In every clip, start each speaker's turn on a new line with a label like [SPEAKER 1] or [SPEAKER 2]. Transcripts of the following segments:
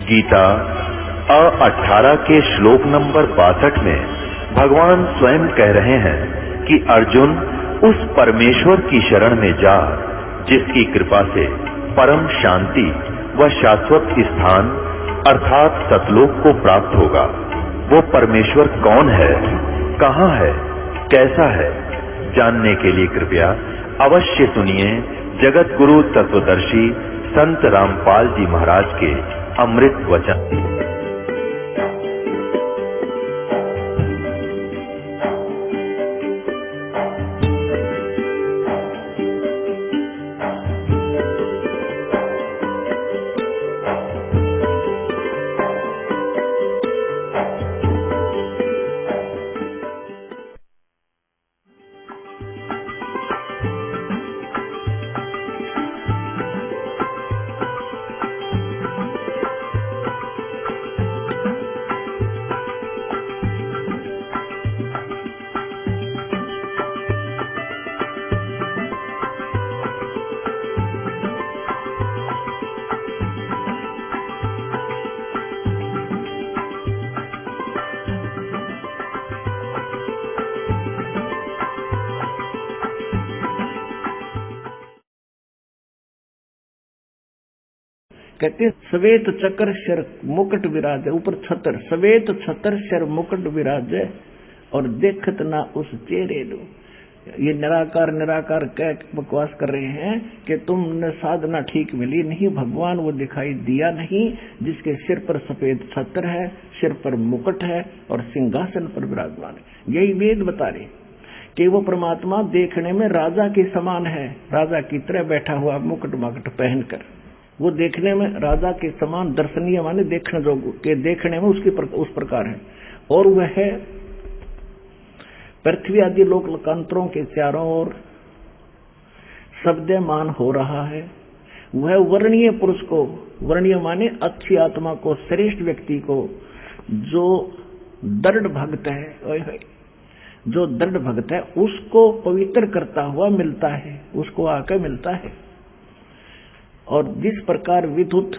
[SPEAKER 1] गीता 18 के श्लोक नंबर 62 में भगवान स्वयं कह रहे हैं कि अर्जुन उस परमेश्वर की शरण में जा जिसकी कृपा से परम शांति व शाश्वत स्थान अर्थात सतलोक को प्राप्त होगा। वो परमेश्वर कौन है, कहाँ है, कैसा है, जानने के लिए कृपया अवश्य सुनिए जगत गुरु तत्वदर्शी संत रामपाल जी महाराज के अमृत वचन।
[SPEAKER 2] कहते श्वेत चक्र शर मुकुट विराज, ऊपर छतर, श्वेत छतर शर मुकुट विराज और देखत ना उस चेहरे दो। ये निराकार निराकार कह बकवास कर रहे हैं कि तुमने साधना ठीक मिली नहीं, भगवान वो दिखाई दिया नहीं जिसके सिर पर सफेद छत्र है, सिर पर मुकुट है और सिंहासन पर विराजमान है। यही वेद बता रहे कि वो परमात्मा देखने में राजा के समान है, राजा की तरह बैठा हुआ मुकुट माकुट पहनकर। वो देखने में राजा के समान दर्शनीय माने देखने जोग के देखने में उस प्रकार है। और वह पृथ्वी आदि लोक लोकांतरों के चारों ओर शब्दमान हो रहा है। वह वर्णीय पुरुष को, वर्णीय माने अच्छी आत्मा को, श्रेष्ठ व्यक्ति को, जो दृढ़ भक्त है, जो दृढ़ भक्त है उसको पवित्र करता हुआ मिलता है, उसको आकर मिलता है। और जिस प्रकार विद्युत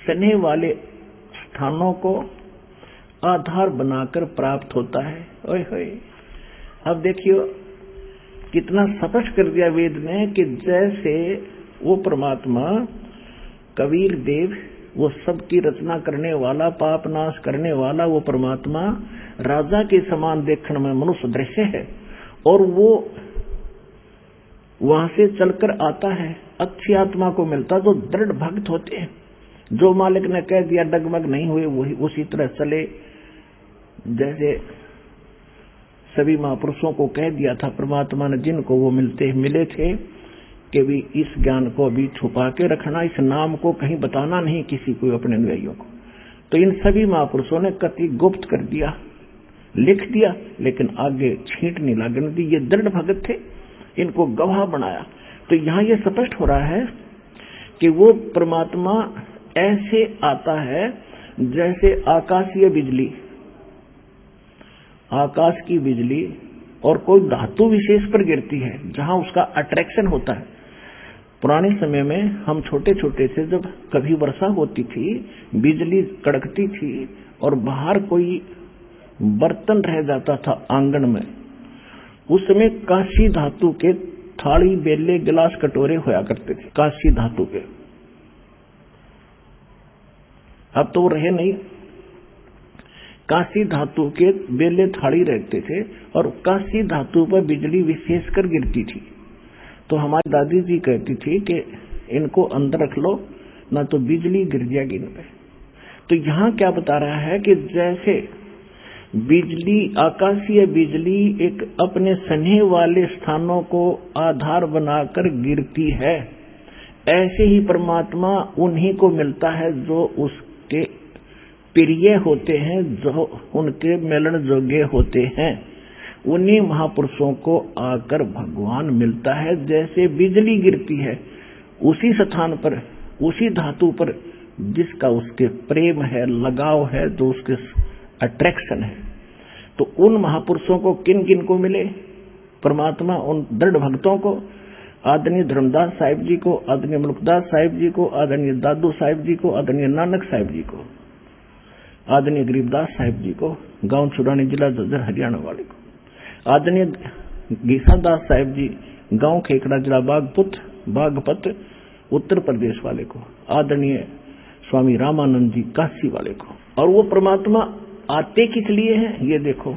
[SPEAKER 2] स्नेह वाले स्थानों को आधार बनाकर प्राप्त होता है। ओए होए, अब देखियो कितना स्पष्ट कर दिया वेद ने कि जैसे वो परमात्मा कबीर देव, वो सबकी रचना करने वाला, पाप नाश करने वाला वो परमात्मा राजा के समान देखने में मनुष्य दृश्य है। और वो वहां से चलकर आता है, अच्छी आत्मा को मिलता जो दृढ़ भक्त होते हैं, जो मालिक ने कह दिया डगमग नहीं हुए, वही उसी तरह चले। जैसे सभी महापुरुषों को कह दिया था परमात्मा ने, जिनको वो मिले थे कि भी इस ज्ञान को अभी छुपा के रखना, इस नाम को कहीं बताना नहीं किसी को, अपने अनुयायियों को। तो इन सभी महापुरुषों ने कति गुप्त कर दिया, लिख दिया, लेकिन आगे छींट नहीं लगने दी। ये दृढ़ भगत थे, इनको गवाह बनाया। तो यहां ये स्पष्ट हो रहा है कि वो परमात्मा ऐसे आता है जैसे आकाशीय बिजली, आकाश की बिजली और कोई धातु विशेष पर गिरती है जहां उसका अट्रैक्शन होता है। पुराने समय में हम छोटे छोटे से जब कभी वर्षा होती थी, बिजली कड़कती थी और बाहर कोई बर्तन रह जाता था आंगन में, उस समय कांसी धातु के थाली बेले गिलास कटोरे होया करते थे, कांसी धातु के। अब तो रहे नहीं, कांसी धातु के बेले थाली रहते थे और कांसी धातु पर बिजली विशेषकर गिरती थी। तो हमारी दादी जी कहती थी कि इनको अंदर रख लो ना तो बिजली गिर जाएगी इन पे। तो यहाँ क्या बता रहा है कि जैसे बिजली, आकाशीय बिजली एक अपने स्नेह वाले स्थानों को आधार बनाकर गिरती है, ऐसे ही परमात्मा उन्हीं को मिलता है जो उसके प्रिय होते हैं, जो उनके मिलन योग्य होते हैं। उन्हीं महापुरुषों को आकर भगवान मिलता है। जैसे बिजली गिरती है उसी स्थान पर, उसी धातु पर जिसका उसके प्रेम है, लगाव है, जो उसके अट्रैक्शन है। तो उन महापुरुषों को किन किन को मिले परमात्मा? उन दृढ़ भक्तों को आदरणीय धर्मदास साहिब जी को, आदरणीय मुल्कदास साहिब जी को, आदरणीय दादू साहिब जी को, आदरणीय नानक साहिब जी को, आदरणीय गरीबदास साहिब जी को, गांव छुड़ानी, जिला जज्जर, हरियाणा वाले को, आदरणीय गीसादास साहिब जी, गांव खेकड़ा, जिला बागपत, उत्तर प्रदेश वाले को, आदरणीय स्वामी रामानंद जी, काशी वाले को। और वो परमात्मा आते किस लिए हैं ये देखो।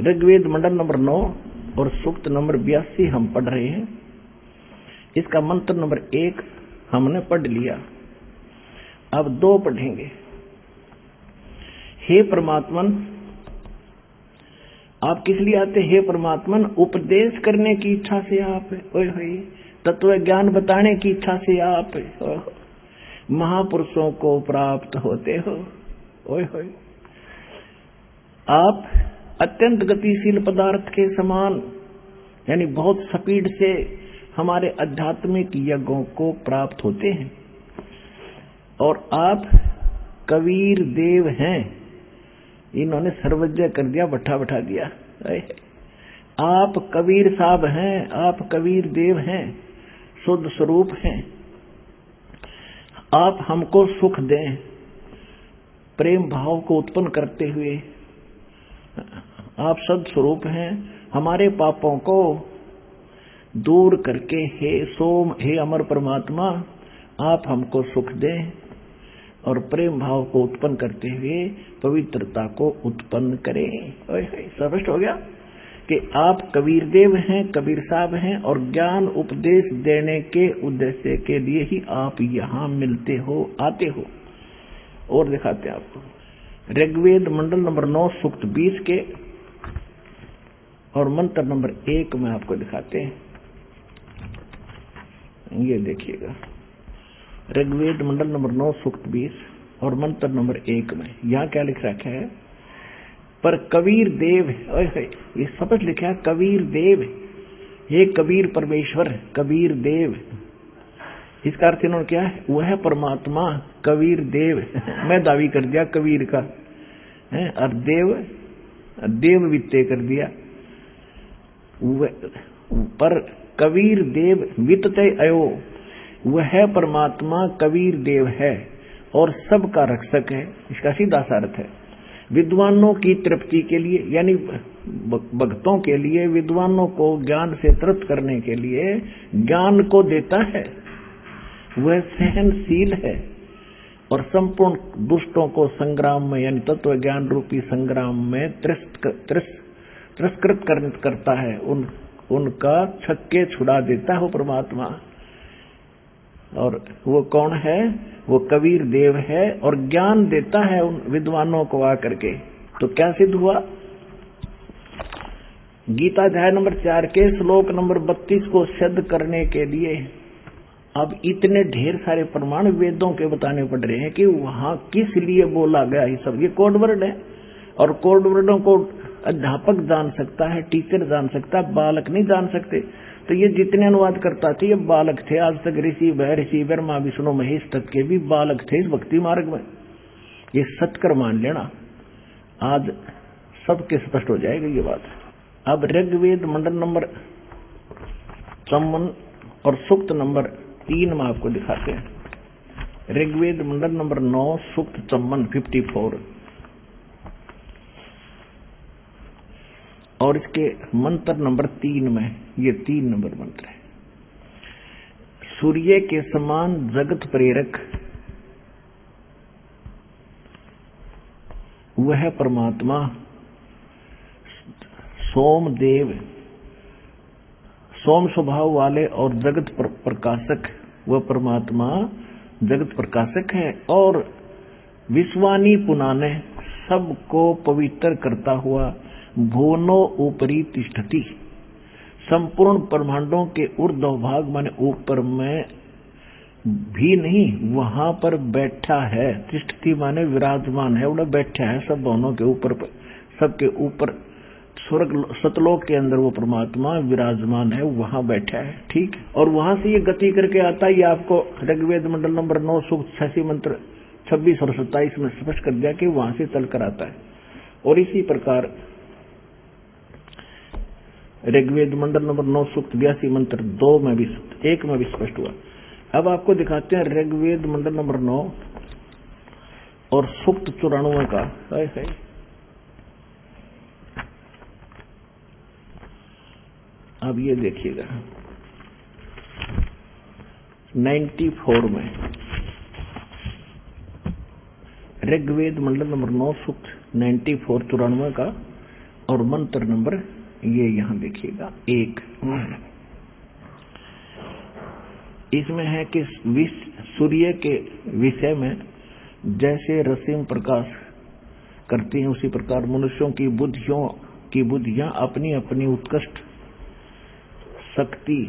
[SPEAKER 2] ऋग्वेद मंडल नंबर 9 और सूक्त नंबर 82 हम पढ़ रहे हैं। इसका मंत्र नंबर 1 हमने पढ़ लिया, अब 2 पढ़ेंगे। हे परमात्मन, आप किस लिए आते? हे परमात्मन, उपदेश करने की इच्छा से आप, ओए होए, तत्व ज्ञान बताने की इच्छा से आप महापुरुषों को प्राप्त होते हो। ओए होए, आप अत्यंत गतिशील पदार्थ के समान, यानी बहुत स्पीड से हमारे आध्यात्मिक यज्ञों को प्राप्त होते हैं। और आप कबीर देव हैं। इन्होंने सर्वज्ञ कर दिया, बैठा दिया। आप कबीर साहब हैं, आप कबीर देव हैं, शुद्ध स्वरूप हैं। आप हमको सुख दें, प्रेम भाव को उत्पन्न करते हुए। आप सद स्वरूप हैं, हमारे पापों को दूर करके हे अमर परमात्मा, आप हमको सुख दें और प्रेम भाव को उत्पन्न करते हुए पवित्रता को उत्पन्न करें। स्पष्ट हो गया कि आप कबीर देव हैं, कबीर साहब हैं, और ज्ञान उपदेश देने के उद्देश्य के लिए ही आप यहाँ मिलते हो, आते हो। और दिखाते हैं आपको ऋग्वेद मंडल नंबर 9 सूक्त 20 के और मंत्र नंबर 1 में आपको दिखाते हैं। ये देखिएगा, ऋग्वेद मंडल नंबर 9 सूक्त 20 और मंत्र नंबर 1 में यहाँ क्या लिख रखा है? पर कबीर देव, ये शब्द लिखा है कबीर देव, हे कबीर परमेश्वर, कबीर देव। इसका अर्थ इन्होंने क्या है? वह परमात्मा कबीर देव। मैं दावी कर दिया कबीर का, और देव वित्ते कर दिया। पर कबीर देव वित्ते अयो, वह परमात्मा कबीर देव है और सबका रक्षक है। इसका सीधा सा अर्थ है विद्वानों की तृप्ति के लिए, यानी भक्तों के लिए, विद्वानों को ज्ञान से तृप्त करने के लिए ज्ञान को देता है। वह सहनशील है और संपूर्ण दुष्टों को संग्राम में, यानी तत्व ज्ञान रूपी संग्राम में तिरस्कृत करता है, उनका छक्के छुड़ा देता है परमात्मा। और वो कौन है? वो कबीर देव है और ज्ञान देता है उन विद्वानों को आकर के। तो क्या सिद्ध हुआ? गीता अध्याय नंबर 4 के श्लोक नंबर 32 को सिद्ध करने के लिए अब इतने ढेर सारे प्रमाण वेदों के बताने पड़ रहे हैं कि वहां किस लिए बोला गया। ये सब ये कोड वर्ड है, और कोड वर्डों को अध्यापक जान सकता है, टीचर जान सकता है, बालक नहीं जान सकते। तो ये जितने अनुवाद करता थे ये बालक थे। आज तक ऋषि ब्रह्मा विष्णु महेश तक के भी बालक थे इस भक्ति मार्ग में। ये सत्कर मान लेना, आज सबके स्पष्ट हो जाएगी ये बात। अब ऋग्वेद मंडल नंबर 54 और सूक्त नंबर 3 में आपको दिखाते हैं। ऋग्वेद मंडल नंबर 9 सूक्त 54 और इसके मंत्र नंबर 3 में, ये 3 नंबर मंत्र है। सूर्य के समान जगत प्रेरक वह परमात्मा सोमदेव, सोम स्वभाव वाले और जगत प्रकाशक, वह परमात्मा जगत प्रकाशक है और विश्वानी पुनाने, सबको पवित्र करता हुआ भुवनो ऊपरी तिष्ठति, संपूर्ण ब्रह्मांडों के ऊर्ध्व भाग माने ऊपर में भी नहीं, वहां पर बैठा है। तिष्ठति माने विराजमान है, उन्हें बैठा है सब भवनों के ऊपर, सबके ऊपर स्वर्ग सतलोक के अंदर वो परमात्मा विराजमान है, वहां बैठा है। ठीक, और वहां से ये गति करके आता है। ये आपको ऋग्वेद मंडल नंबर 9 सूक्त 86 मंत्र 26 और 27 में स्पष्ट कर दिया कि वहां से चलकर आता है। और इसी प्रकार ऋग्वेद मंडल नंबर 9 सूक्त 82 मंत्र 2 में भी 1 में भी स्पष्ट हुआ। अब आपको दिखाते हैं ऋग्वेद मंडल नंबर 9 और सूक्त 94 का। है अब ये देखिएगा 94 में ऋग्वेद मंडल नंबर 9 सूक्त 94 94 का और मंत्र नंबर ये यहां देखिएगा 1। इसमें है कि सूर्य के विषय में जैसे रश्मि प्रकाश करती हैं उसी प्रकार मनुष्यों की बुद्धियां अपनी अपनी उत्कृष्ट शक्ति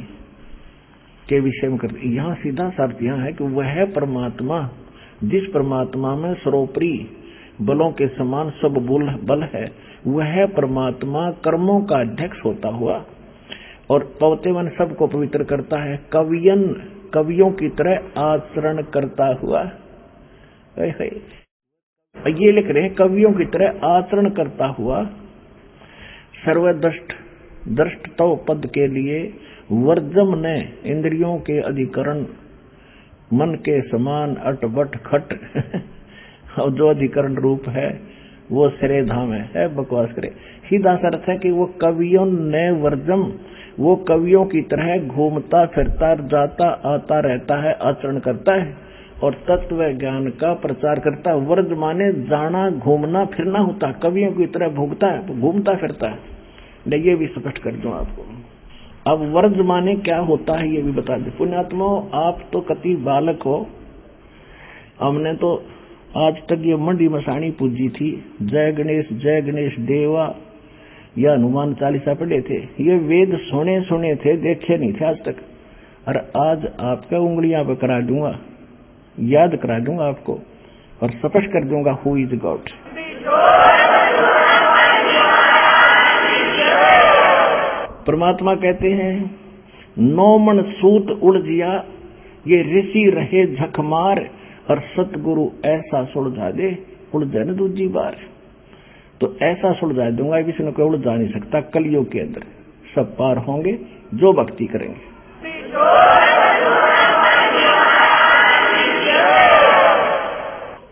[SPEAKER 2] के विषय में करती। यहाँ सीधा अर्थ यह है कि वह परमात्मा जिस परमात्मा में सर्वोपरि बलों के समान सब बल है, वह परमात्मा कर्मों का अध्यक्ष होता हुआ और पवते मन सबको पवित्र करता है, कवियों की तरह आचरण करता हुआ। ये लिख रहे हैं कवियों की तरह आचरण करता हुआ सर्वदृष्ट तो पद के लिए वर्जम ने इंद्रियों के अधिकरण मन के समान अट बट खट और जो अधिकरण रूप है वो श्रेय धाम है बकवास करे। सीधा अर्थ है कि वो कवियों ने वर्जम, वो कवियों की तरह घूमता फिरता जाता आता रहता है, आचरण करता है और तत्व ज्ञान का प्रचार करता है। वर्ज माने जाना घूमना फिरना होता है, कवियों की तरह भोगता है घूमता फिरता है। ये भी स्पष्ट कर दूं आपको। अब वर्ज माने क्या होता है ये भी बता दे। पुण्यात्मा आप तो कति बालक हो, हमने तो आज तक ये मंडी मसाणी पूजी थी, जय गणेश देवा या हनुमान चालीसा पढ़े थे, ये वेद सुने थे, देखे नहीं थे आज तक। और आज आपका उंगलियां पे करा दूंगा, याद करा दूंगा आपको और स्पष्ट कर दूंगा हु इज गॉड। परमात्मा कहते हैं 9 मन सूत उलझिया, ये ऋषि रहे झकमार और सतगुरु ऐसा सुलझा दे उलझे न दूजी बार। तो ऐसा सुलझा दूंगा किसी ने कोई उलझा नहीं सकता। कलयुग के अंदर सब पार होंगे जो भक्ति करेंगे।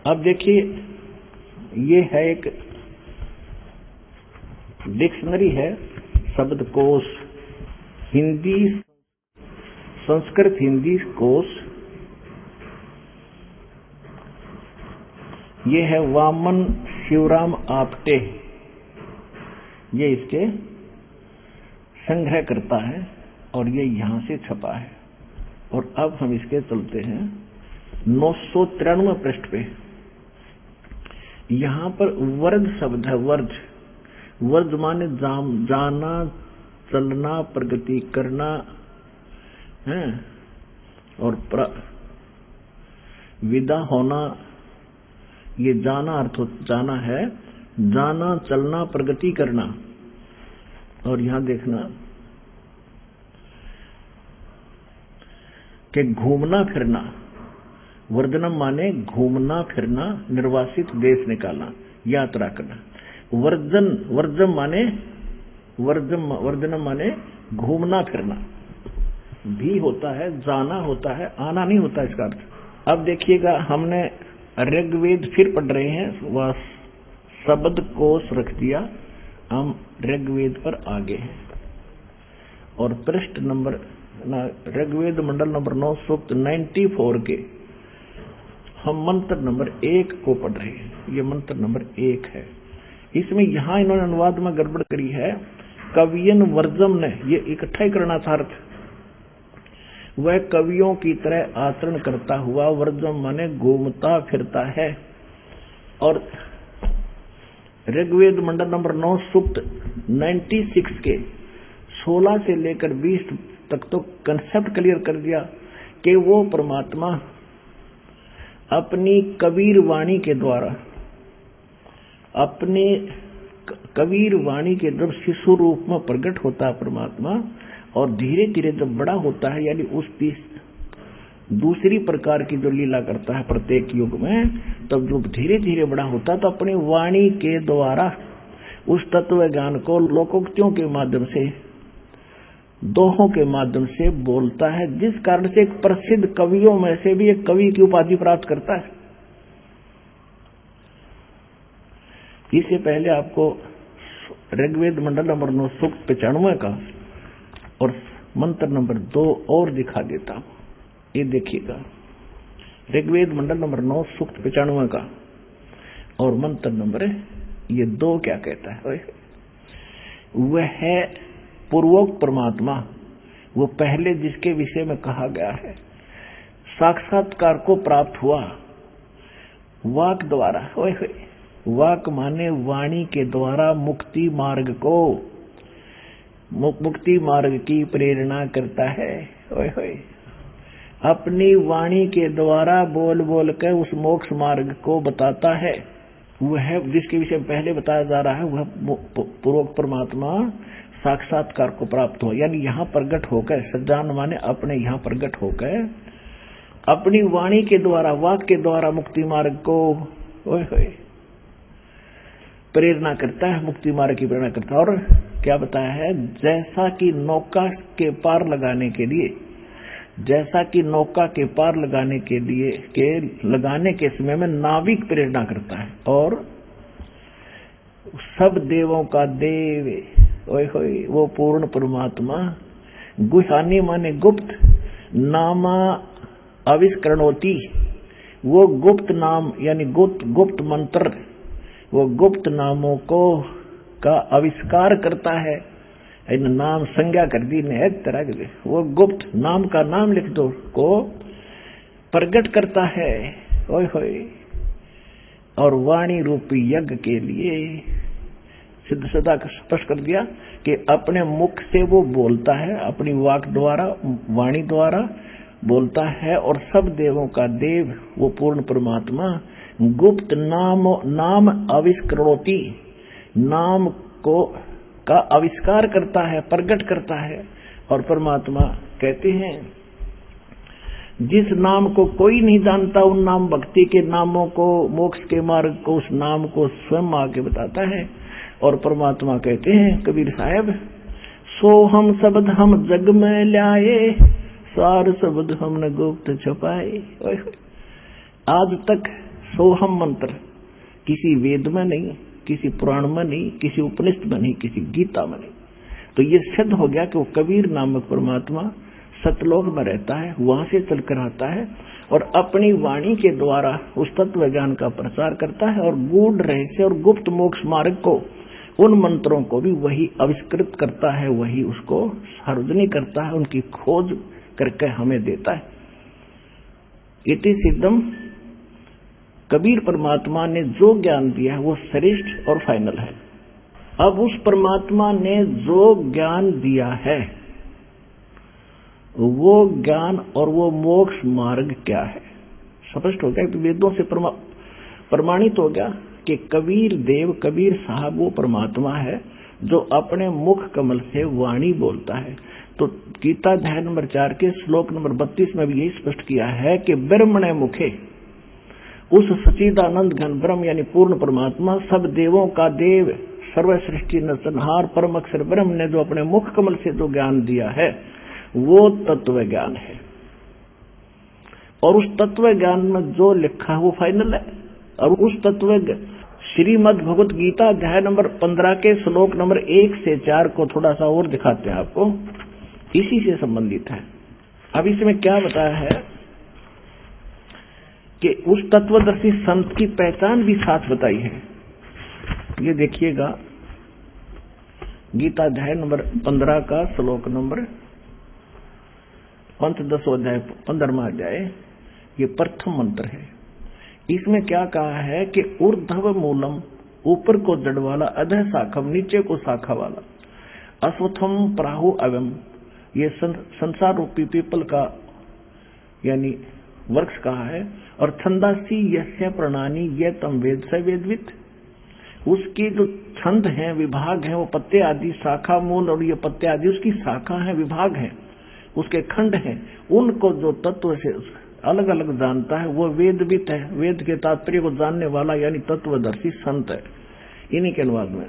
[SPEAKER 2] अब देखिए ये है एक डिक्शनरी है, शब्दकोश, हिंदी संस्कृत हिंदी कोश। ये है वामन शिवराम आपटे, ये इसके संग्रह करता है और ये यहां से छपा है। और अब हम इसके चलते हैं 993 पृष्ठ पे। यहां पर वर्ज शब्द है, वर्ज माने जाना चलना प्रगति करना है और विदा होना। ये जाना अर्थ जाना है, जाना चलना प्रगति करना। और यहां देखना कि घूमना फिरना, वर्धनम माने घूमना फिरना, निर्वासित देश निकालना, यात्रा करना। वर्जम माने वर्धनम माने घूमना फिरना भी होता है, जाना होता है, आना नहीं होता इसका अर्थ। अब देखिएगा हमने ऋग्वेद फिर पढ़ रहे हैं, वह शब्द कोश रख दिया, हम ऋग्वेद पर आगे हैं और पृष्ठ नंबर ऋग्वेद मंडल नंबर 9 सूक्त 94 के हम मंत्र नंबर 1 को पढ़ रहे हैं। ये मंत्र नंबर 1 है। इसमें यहां इन्होंने अनुवाद में गड़बड़ करी है। कवियन वर्जम ने ये इकट्ठा ही करना था अर्थ, वह कवियों की तरह आचरण करता हुआ, वर्जम माने घूमता फिरता है। और ऋग्वेद मंडल नंबर 9 सूक्त 96 के 16 से लेकर 20 तक तो कंसेप्ट क्लियर कर दिया कि वो परमात्मा अपनी कबीर वाणी के द्वारा, अपने कबीर वाणी के जब शिशु रूप में प्रकट होता है परमात्मा, और धीरे धीरे जब बड़ा होता है, यानी उस दूसरी प्रकार की जो लीला करता है प्रत्येक युग में, तब जो धीरे धीरे बड़ा होता है तो अपनी वाणी के द्वारा उस तत्व ज्ञान को लोकोक्तियों के माध्यम से दोहों के माध्यम से बोलता है, जिस कारण से एक प्रसिद्ध कवियों में से भी एक कवि की उपाधि प्राप्त करता है। इससे पहले आपको ऋग्वेद मंडल नंबर 9 सूक्त 95 का और मंत्र नंबर 2 और दिखा देता हूं। ये देखिएगा, ऋग्वेद मंडल नंबर 9 सूक्त 95 का और मंत्र नंबर ये 2 क्या कहता है। वह है पूर्वोक्त परमात्मा, वो पहले जिसके विषय में कहा गया है, साक्षात्कार को प्राप्त हुआ वाक द्वारा। वाक माने वाणी के द्वारा मुक्ति मार्ग को, मुक्ति मार्ग की प्रेरणा करता है। अपनी वाणी के द्वारा बोल बोल कर उस मोक्ष मार्ग को बताता है। वह जिसके विषय में पहले बताया जा रहा है, वह पूर्वोक्त परमात्मा साक्षात्कार को प्राप्त हो, यानी यहाँ प्रकट होकर, सज्जान माने अपने यहाँ प्रकट होकर अपनी वाणी के द्वारा, वाक के द्वारा मुक्ति मार्ग को प्रेरणा करता है, मुक्ति मार्ग की प्रेरणा करता है। और क्या बताया है, जैसा कि नौका के पार लगाने के लिए, जैसा कि नौका के पार लगाने के लिए लगाने के समय में नाविक प्रेरणा करता है, और सब देवों का देव वो पूर्ण परमात्मा, गुहानी माने गुप्त, नामा आविष्करणोति, वो गुप्त नाम यानी गुप्त मंत्र, वो गुप्त नामों को का आविष्कार करता है। इन नाम संज्ञा कर दी ने एक तरह के, वो गुप्त नाम का नाम लिख दो को प्रकट करता है। ओए होए, और वाणी रूपी यज्ञ के लिए सिद्ध सदा स्पष्ट कर दिया कि अपने मुख से वो बोलता है, अपनी वाक द्वारा, वाणी द्वारा बोलता है, और सब देवों का देव वो पूर्ण परमात्मा गुप्त नाम आविष्करणोति, नाम को का आविष्कार करता है, प्रकट करता है। और परमात्मा कहते हैं, जिस नाम को कोई नहीं जानता, उन नाम भक्ति के नामों को, मोक्ष के मार्ग को, उस नाम को स्वयं आके बताता है। और परमात्मा कहते हैं कबीर साहब, सो हम शब्द हम जग में लाए, सार शब्द हमने गुप्त छुपाए। आज तक सोहम मंत्र किसी वेद में नहीं, किसी पुराण में नहीं, किसी उपनिषद में नहीं, किसी गीता में नहीं। तो ये सिद्ध हो गया कि वो कबीर नामक परमात्मा सतलोक में रहता है, वहां से चलकर आता है और अपनी वाणी के द्वारा उस तत्व ज्ञान का प्रचार करता है, और गूढ़ रहस्य और गुप्त मोक्ष मार्ग को, उन मंत्रों को भी वही आविष्कृत करता है, वही उसको सार्वजनिक करता है, उनकी खोज करके हमें देता है। इति सिद्धम, कबीर परमात्मा ने जो ज्ञान दिया है वो श्रेष्ठ और फाइनल है। अब उस परमात्मा ने जो ज्ञान दिया है, वो ज्ञान और वो मोक्ष मार्ग क्या है, स्पष्ट हो गया। तो वेदों से प्रमाणित हो गया कि कबीर देव, कबीर साहब वो परमात्मा है जो अपने मुख कमल से वाणी बोलता है। तो गीता अध्याय नंबर 4 के श्लोक नंबर 32 में भी यही स्पष्ट किया है कि ब्रह्मणे मुखे, उस सच्चिदानंद घन ब्रह्म यानी पूर्ण परमात्मा, सब देवों का देव, सर्व सृष्टि नरसंहार परम अक्षर ब्रह्म ने जो अपने मुख कमल से जो ज्ञान दिया है वो तत्व ज्ञान है। और उस तत्व ज्ञान में जो लिखा है वो फाइनल है। और उस तत्व श्रीमद् भगवत गीता अध्याय नंबर 15 के श्लोक नंबर 1 से 4 को थोड़ा सा और दिखाते हैं आपको, इसी से संबंधित है। अब इसमें क्या बताया है कि उस तत्वदर्शी संत की पहचान भी साथ बताई है। ये देखिएगा, गीता अध्याय नंबर 15 का श्लोक नंबर 10वां अध्याय 15वां अध्याय, ये प्रथम मंत्र है। इसमें क्या कहा है कि ऊर्ध्व मूलम, ऊपर को जड़ वाला, अधः शाखम, नीचे को शाखा वाला, अश्वत्थम प्राहु अवम, ये संसार रूपी पीपल का यानी वृक्ष कहा है। और छंदासी यस्य प्रणानी ये तम वेद स वेदवित, उसकी जो छंद है, विभाग है, वो पत्ते आदि, शाखा मूल और ये पत्ते आदि उसकी शाखा है, विभाग है, उसके खंड हैं, उनको जो तत्व से अलग अलग जानता है वो वेदवित है। वेद के तात्पर्य को जानने वाला यानी तत्वदर्शी संत है। इन्हीं के अनुवाद में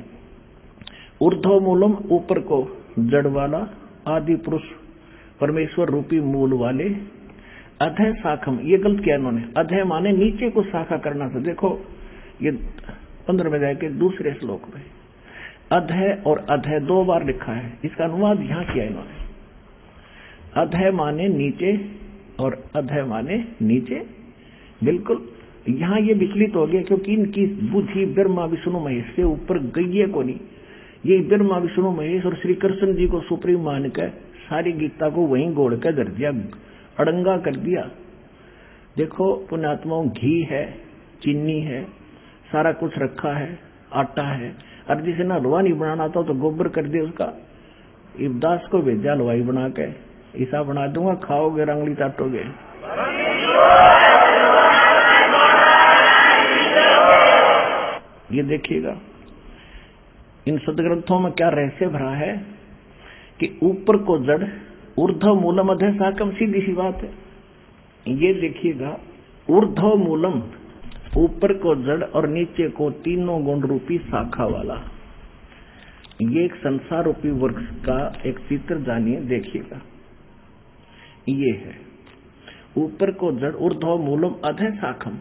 [SPEAKER 2] ऊर्ध्व मूलम, ऊपर को जड़ वाला, आदि पुरुष परमेश्वर रूपी मूल वाले अधय शाखम, ये गलत किया इन्होंने। अधय माने नीचे को शाखा करना था। देखो ये 15 में जाके दूसरे श्लोक में अधय और अधय 2 बार लिखा है, इसका अनुवाद यहां किया इन्होंने। अधय माने नीचे और अधय माने नीचे, बिल्कुल यहां ये विचलित हो गया क्योंकि इनकी बुद्धि ब्रह्मा विष्णु महेश से ऊपर गई है को नहीं। ये ब्रह्मा विष्णु महेश और श्री कृष्ण जी को सुप्रीम मानकर सारी गीता को वहीं गोड़ कर धर दिया, अड़ंगा कर दिया। देखो पुण्यात्माओं, घी है, चीनी है, सारा कुछ रखा है, आटा है, और जिसे ना हलवा नहीं बनाना था तो गोबर कर दे उसका। इब्दास को भेजा हलवाई बना के, ऐसा बना दूंगा खाओगे रंगली चाटोगे। ये देखिएगा इन सदग्रंथों में क्या रहस्य भरा है कि ऊपर को जड़ ऊर्ध्व मूलम अधः शाखम, सीधी सी बात है। ये देखिएगा ऊर्ध्व मूलम, ऊपर को जड़ और नीचे को तीनों गुण रूपी शाखा वाला, ये एक संसार रूपी वृक्ष का एक चित्र जानिए, देखिएगा। ये है ऊपर को जड़ ऊर्ध्व मूलम अधः शाखम।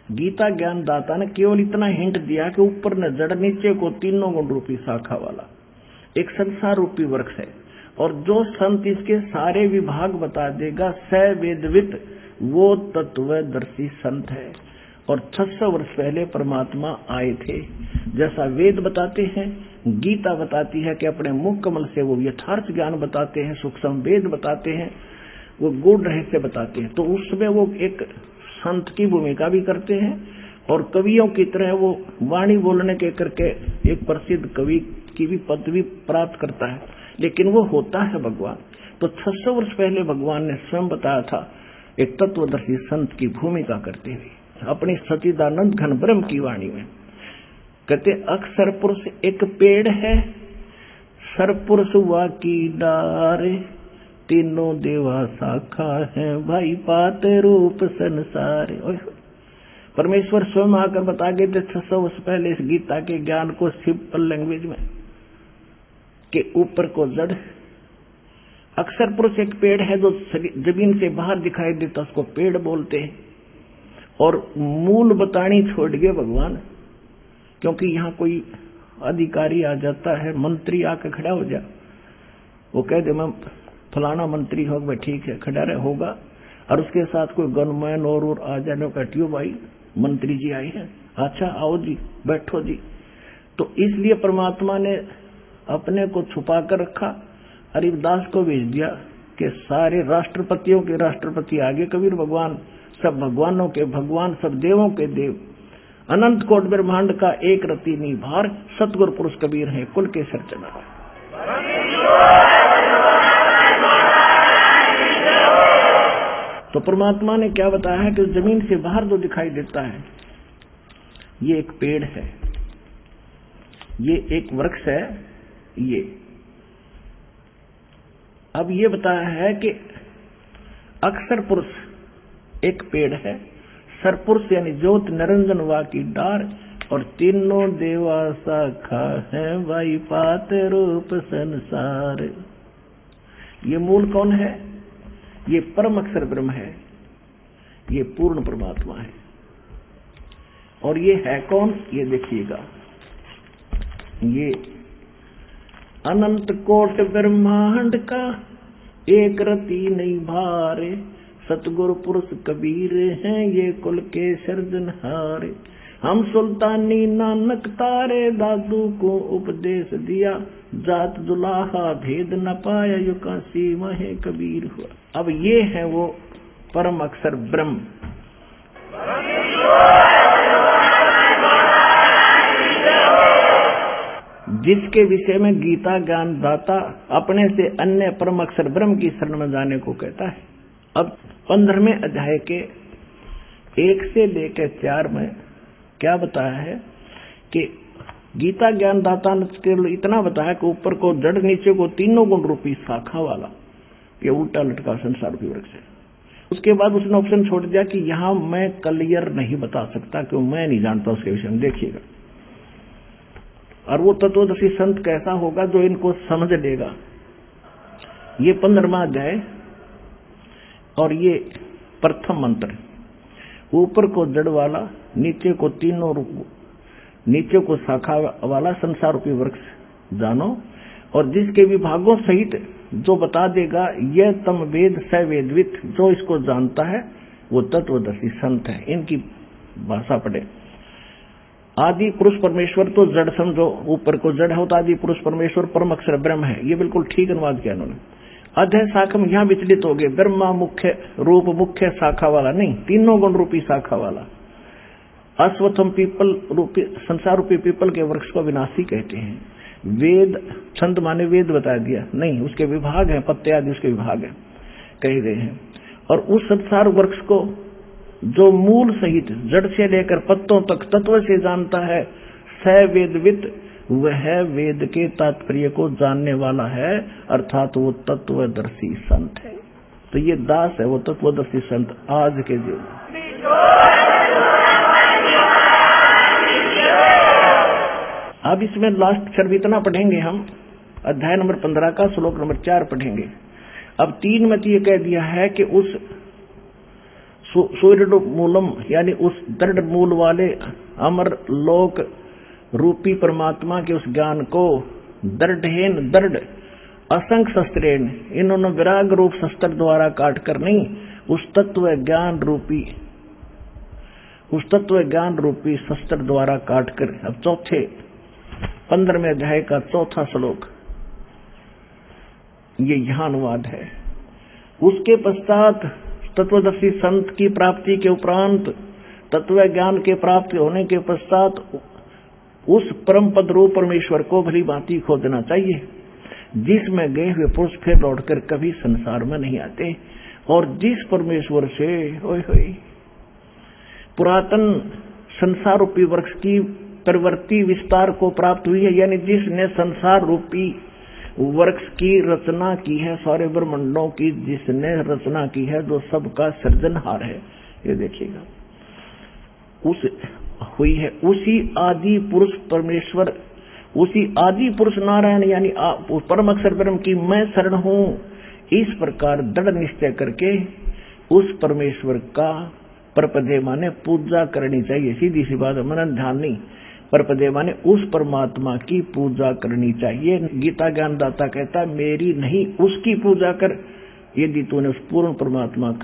[SPEAKER 2] गीता ज्ञान दाता ने केवल इतना हिंट दिया कि ऊपर न जड़ नीचे को तीनों गुण रूपी शाखा वाला एक संसार रूपी वृक्ष है। और जो संत इसके सारे विभाग बता देगा, स वेदवित, वो तत्वदर्शी संत है। और 600 वर्ष पहले परमात्मा आए थे, जैसा वेद बताते हैं, गीता बताती है कि अपने मुख कमल से वो यथार्थ ज्ञान बताते हैं, सूक्ष्म वेद बताते हैं, वो गूढ़ रहस्य बताते हैं। तो उसमें वो एक संत की भूमिका भी करते हैं और कवियों की तरह वो वाणी बोलने के करके एक प्रसिद्ध कवि की भी पदवी प्राप्त करता है, लेकिन वो होता है भगवान। तो 600 वर्ष पहले भगवान ने स्वयं बताया था एक तत्वदर्शी संत की भूमिका करते हुए अपनी सच्चिदानंद घन ब्रह्म की वाणी में। कहते अक्षर पुरुष एक पेड़ है, सरपुरुष हुआ की डारे, तीनों देवा शाखा है, भाई पात रूप संसार। परमेश्वर स्वयं आकर बता गए थे 600 वर्ष पहले इस गीता के ज्ञान को सिंपल लैंग्वेज में कि ऊपर को जड़, अक्षर पुरुष एक पेड़ है जो जमीन से बाहर दिखाई देता, उसको पेड़ बोलते हैं। और मूल बतानी छोड़ गए भगवान, क्योंकि यहाँ कोई अधिकारी आ जाता है, मंत्री आकर खड़ा हो जा, वो कह दे मैं फलाना मंत्री होगा, ठीक है खड़ा रहे होगा, और उसके साथ कोई गनमैन और आ जाने का ट्यूब भाई मंत्री जी आए हैं, अच्छा आओ जी बैठो जी। तो इसलिए परमात्मा ने अपने को छुपा कर रखा, हरिदास को भेज दिया कि सारे राष्ट्रपतियों के राष्ट्रपति आगे कबीर भगवान, सब भगवानों के भगवान, सब देवों के देव, अनंत कोट ब्रह्मांड का एक रति निभार, सतगुरु पुरुष कबीर है कुल के सरचना। तो परमात्मा ने क्या बताया है कि जमीन से बाहर जो दिखाई देता है ये एक पेड़ है, ये एक वृक्ष है। ये अब ये बताया है कि अक्षर पुरुष एक पेड़ है, सरपुरुष यानी ज्योत निरंजन वा की डार, और तीनों देवा शाखा है, भाई पात रूप संसार। ये मूल कौन है? ये परम अक्षर ब्रह्म है, ये पूर्ण परमात्मा है। और ये है कौन? ये देखिएगा, ये अनंत कोट ब्रह्मांड का एक रति नहीं भारे, सतगुरु पुरुष कबीर हैं ये कुल के सृजनहारे। हम सुल्तानी नानक तारे, दादू को उपदेश दिया, जात दुलाहा भेद न पाया, यू काशी महे कबीर हुआ। अब ये है वो परम अक्षर ब्रह्म, जिसके विषय में गीता ज्ञान दाता अपने से अन्य परम अक्षर ब्रह्म की शरण में जाने को कहता है। अब 15वें अध्याय के 1 से लेकर 4 में क्या बताया है कि गीता ज्ञान दाता ने केवल इतना बताया कि ऊपर को जड़, नीचे को तीनों गुण रूपी शाखा वाला ये उल्टा लटका संसार की वृक्ष है। उसके बाद उसने ऑप्शन छोड़ दिया कि यहां मैं क्लियर नहीं बता सकता क्यों, मैं नहीं जानता उसके विषय में। देखिएगा, और वो तत्वदर्शी संत कैसा होगा जो इनको समझ लेगा। ये 15वां अध्याय और ये प्रथम मंत्र। ऊपर को जड़ वाला, नीचे को तीनों रूप, नीचे को शाखा वाला संसार रूपी वृक्ष जानो, और जिसके विभागों सहित जो बता देगा यह तम वेद स वेदवित, जो इसको जानता है वो तत्वदर्शी संत है। इनकी भाषा पढ़े। आदि पुरुष परमेश्वर तो जड़ समझो, ऊपर को जड़ है तो आदि पुरुष परमेश्वर परम अक्षर ब्रह्म है। ये बिल्कुल ठीक अनुवाद किया उन्होंने। अध्याय शाखा में यहां विचलित हो गए। ब्रह्मा मुख्य रूप, मुख्य शाखा वाला नहीं, तीनों गुण रूपी शाखा वाला। अश्वत्थम पीपल रूपी, संसार रूपी पीपल के वृक्ष को विनाशी कहते हैं। वेद, छंद माने वेद बता दिया नहीं, उसके विभाग हैं, पत्ते आदि उसके विभाग हैं कहे गए हैं। और उस संसार वृक्ष को जो मूल सहित जड़ से लेकर पत्तों तक तत्व से जानता है, स वेदवित, वह वेद के तात्पर्य को जानने वाला है, अर्थात वो तत्वदर्शी संत है। तो ये दास है वो तत्वदर्शी संत आज के युग। अब इसमें लास्ट अक्षर भी इतना पढ़ेंगे हम, अध्याय नंबर 15 का श्लोक नंबर 4 पढ़ेंगे। अब 3 में तो ये कह दिया है कि उस सूर्य मूलम यानी उस दृढ़ मूल वाले अमर लोक रूपी परमात्मा के उस ज्ञान को दृढ़ दृढ़ असंख्य शस्त्रेण, इन्होंने विराग रूप शस्त्र द्वारा काट कर नहीं, उस तत्व ज्ञान रूपी शस्त्र द्वारा काट कर। अब चौथे 15वें अध्याय का चौथा श्लोक ये यहां अनुवाद है। उसके पश्चात तत्वदर्शी संत की प्राप्ति के उपरांत, तत्व ज्ञान के प्राप्त होने के पश्चात उस परम पद रूप परमेश्वर को भली भांति खोजना चाहिए, जिसमें गए हुए पुरुष फिर लौटकर कभी संसार में नहीं आते, और जिस परमेश्वर से पुरातन संसार रूपी वृक्ष की प्रवृत्ति विस्तार को प्राप्त हुई है, यानी जिसने संसार रूपी वृक्ष की रचना की है, सारे ब्रह्मांडों की जिसने रचना की है, जो सबका सृजनहार है, ये देखिएगा, उस हुई है उसी आदि पुरुष परमेश्वर, उसी आदि पुरुष नारायण यानी परम अक्षर ब्रह्म की मैं शरण हूं। इस प्रकार दृढ़ निश्चय करके उस परमेश्वर का परपदे माने पूजा करनी चाहिए। सीधी सी बात, मनन ध्यान नहीं, परपदे माने उस परमात्मा की पूजा करनी चाहिए। गीता ज्ञानदाता कहता मेरी नहीं उसकी पूजा कर, यदि तूने उस पूर्ण परमात्मा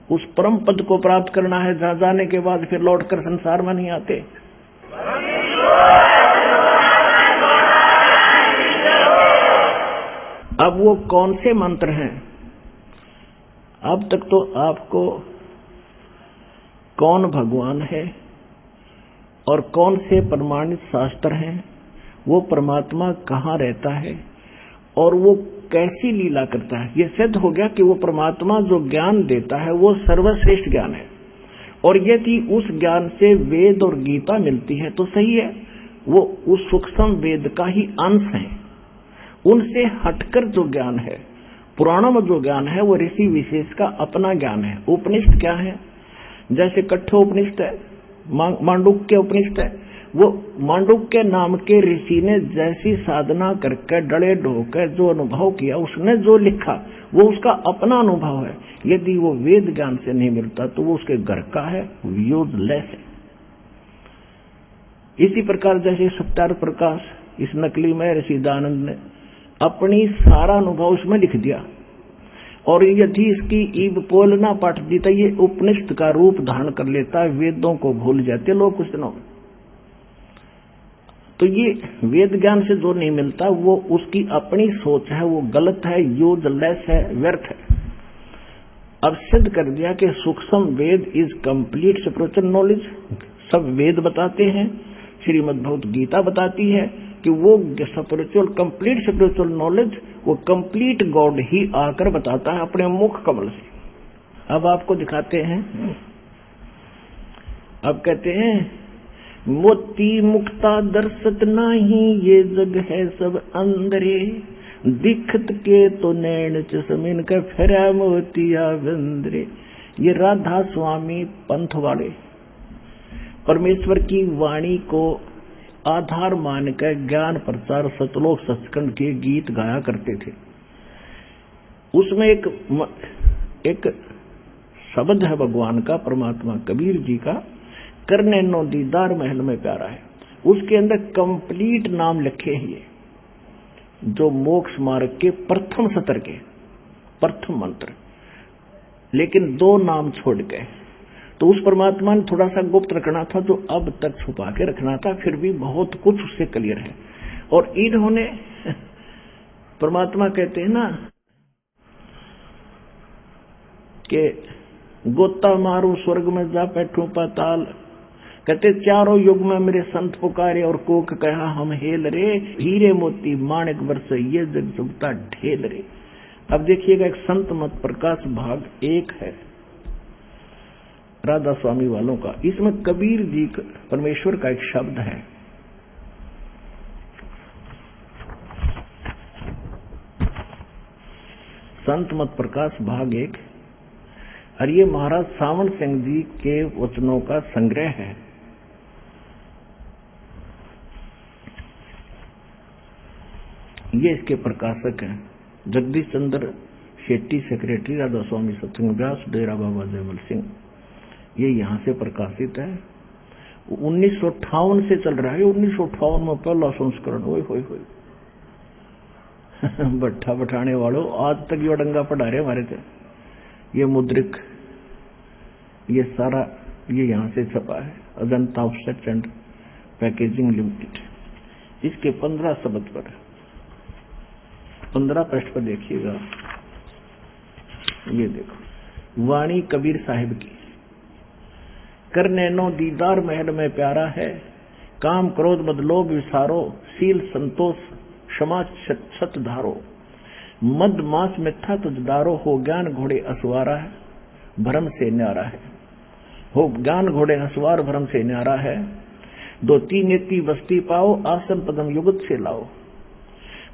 [SPEAKER 2] उस परम पद को प्राप्त करना है, जहां जाने के बाद फिर लौटकर संसार में नहीं आते। अब वो कौन से मंत्र हैं? अब तक तो आपको कौन भगवान है और कौन से प्रमाणित शास्त्र हैं, वो परमात्मा कहाँ रहता है और वो कैसी लीला करता है, ये सिद्ध हो गया कि वो परमात्मा जो ज्ञान देता है वो सर्वश्रेष्ठ ज्ञान है। और यदि उस ज्ञान से वेद और गीता मिलती है तो सही है, वो उस सूक्ष्म वेद का ही अंश है। उनसे हटकर जो ज्ञान है, पुराणों में जो ज्ञान है, वो ऋषि विशेष का अपना ज्ञान है। उपनिषद क्या है? जैसे कठोपनिषद है, मांडुक्य उपनिषद है, वो मांडुक्य नाम के ऋषि ने जैसी साधना करके डले ढोकर जो अनुभव किया, उसने जो लिखा वो उसका अपना अनुभव है। यदि वो वेद ज्ञान से नहीं मिलता तो वो उसके घर का है, यूजलेस है। इसी प्रकार जैसे सत्यार प्रकाश इस नकली में ऋषिदानंद ने अपनी सारा अनुभव उसमें लिख दिया, और यदि इसकी ईब पोल ना पाठ दी तो ये उपनिषद का रूप धारण कर लेता है, वेदों को भूल जाते लोग कुछ दिनों में। तो ये वेद ज्ञान से जो नहीं मिलता वो उसकी अपनी सोच है, वो गलत है, यूजलेस है, व्यर्थ है। अब सिद्ध कर दिया कि सूक्ष्म वेद इज कंप्लीट स्पिरिचुअल नॉलेज। सब वेद बताते हैं, श्रीमद् भगवत गीता बताती है कि वो स्पिरिचुअल कंप्लीट स्पिरिचुअल नॉलेज वो कंप्लीट गॉड ही आकर बताता है अपने मुख कमल से। अब आपको दिखाते हैं, अब कहते हैं मोती मुक्ता दर्शत नाही, ये जग है सब अंदरे, दिखत के तो नैन चसमिन का फेरा मोतिया बंदरे। ये राधा स्वामी पंथ वाले परमेश्वर की वाणी को आधार मानकर ज्ञान प्रचार सतलोक सचखंड के गीत गाया करते थे। उसमें एक शब्द है भगवान का, परमात्मा कबीर जी का, करने नो दीदार महल में प्यारा है। उसके अंदर कंप्लीट नाम लिखे हैं, जो मोक्ष मार्ग के प्रथम सत्र के प्रथम मंत्र, लेकिन 2 नाम छोड़ गए। तो उस परमात्मा ने थोड़ा सा गुप्त रखना था, जो अब तक छुपा के रखना था, फिर भी बहुत कुछ उससे क्लियर है। और इन्होंने, परमात्मा कहते हैं ना कि गोता मारू स्वर्ग में जा बैठू पाताल, कहते चारों युग में मेरे संत पुकारे और कोक कहा हम हेल रे, हीरे मोती माणिक बरस ये जग जुगता ढेल रे। अब देखिएगा, एक संत मत प्रकाश भाग 1 है राधा स्वामी वालों का, इसमें कबीर जी परमेश्वर का एक शब्द है, संत मत प्रकाश भाग 1, और ये महाराज सावन सिंह जी के वचनों का संग्रह है। ये इसके प्रकाशक हैं जगदीश चंद्र शेट्टी, सेक्रेटरी राधा स्वामी सत्संग व्यास, डेरा बाबा जयमल सिंह। ये यहाँ से प्रकाशित है, 1958 से चल रहा है। 1958 में पहला संस्करण। ओए होए होए भट्ठा बैठाने वालों, आज तक ये डंगा पढ़ा रहे हमारे थे। ये मुद्रिक, ये सारा ये यहाँ से छपा है, Ajanta offset and packaging limited. इसके 15 शब्द पर 15 पृष्ठ पर देखिएगा, ये देखो, वाणी कबीर साहिब की, करने नो दीदार महल में प्यारा है, काम क्रोध मद लोभ विसारो, शील संतोष क्षमा सत धारो, मद मास मिथ्या तुझदारो, हो ज्ञान घोड़े असवारा है, भ्रम से न्यारा है, हो ज्ञान घोड़े असवार भ्रम से न्यारा है, 2 नेति बस्ती पाओ, आसन पदम युगत से लाओ,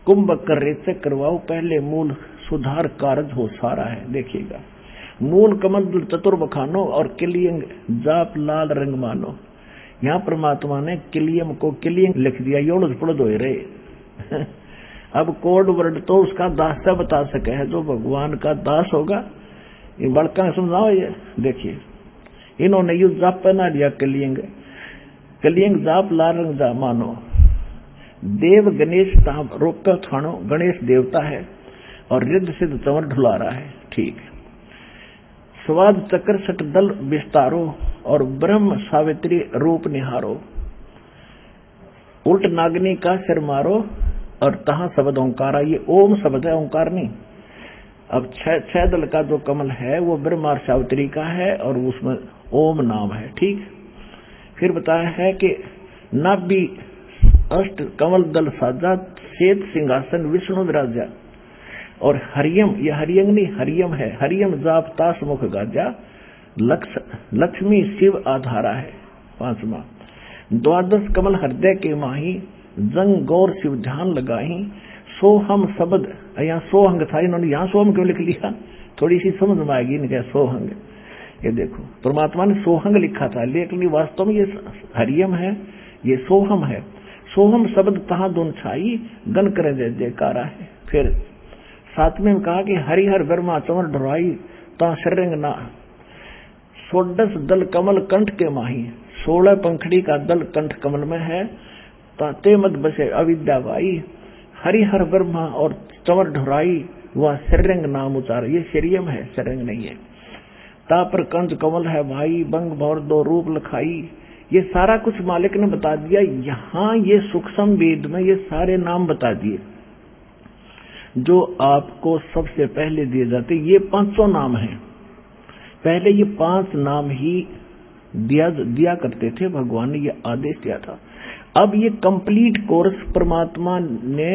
[SPEAKER 2] कुंभ कर रेचक करवाओ, पहले मूल सुधार कारज हो सारा है। देखिएगा, मूल कमल चतुर बखानो और किलियंग जाप लाल रंग मानो। यहाँ परमात्मा ने किलियम को किलियंग लिख दिया, योड़ पड़द हो रहे। अब कोड वर्ड तो उसका दास से बता सके है, जो भगवान का दास होगा। ये बड़का समझाओ, ये देखिए, इन्होंने यू जाप पहना लिया, किलियंग किलियंग जाप लाल रंग जा मानो, देव गणेश रोक थानो, गणेश देवता है और रिद्ध सिद्ध चंवर ढुला रहा है। ठीक है, स्वाद चक्र सट दल विस्तारो और ब्रह्म सावित्री रूप निहारो, उल्ट नागनी का सिर मारो और तहां शब्द ओंकारा। ये ओम शब्द है, ओंकार नहीं। अब 6 दल का जो कमल है वो ब्रह्म और सावित्री का है और उसमें ओम नाम है। ठीक, फिर बताया है कि नाभि अष्ट कमल दल साजा, श्वेत सिंहासन विष्णु विराजा, और हरियम, ये हरियंग नहीं हरियम है, हरियम जाप तास मुख गाजा, लक्ष्मी शिव आधारा है। 5वां, 12 कमल हृदय के माही, जंग गौर शिव ध्यान लगाही, सोहम शब्द, यहाँ सोहंग था, इन्होंने यहाँ सोहम क्यों लिख लिया, थोड़ी सी समझ में आएगी इनके सोहंग। ये देखो, परमात्मा ने सोहंग लिखा था, लेकिन वास्तव में ये हरियम है, ये सोहम है। सोहम शब्द तहा दोन छाई, गन करे जय जयकारा है। फिर 7वें में कहा कि हरिहर ब्रह्मा चंवर ढुराई, ता शरंग ना, 16 दल कमल कंठ के माही, 16 पंखड़ी का दल कंठ कमल में है, ताते मत बसे अविद्या वाई, हरिहर ब्रह्मा और चंवर ढुराई, वह शरंग नाम उचार। ये शरियम है, शरंग नहीं है। ता पर कंज कमल है भाई, बंग भौर 2 रूप लखाई। ये सारा कुछ मालिक ने बता दिया। यहाँ ये सूक्ष्म वेद में ये सारे नाम बता दिए जो आपको सबसे पहले दिए जाते। ये 500 नाम हैं। पहले ये 5 नाम ही दिया करते थे, भगवान ने ये आदेश दिया था। अब ये कंप्लीट कोर्स परमात्मा ने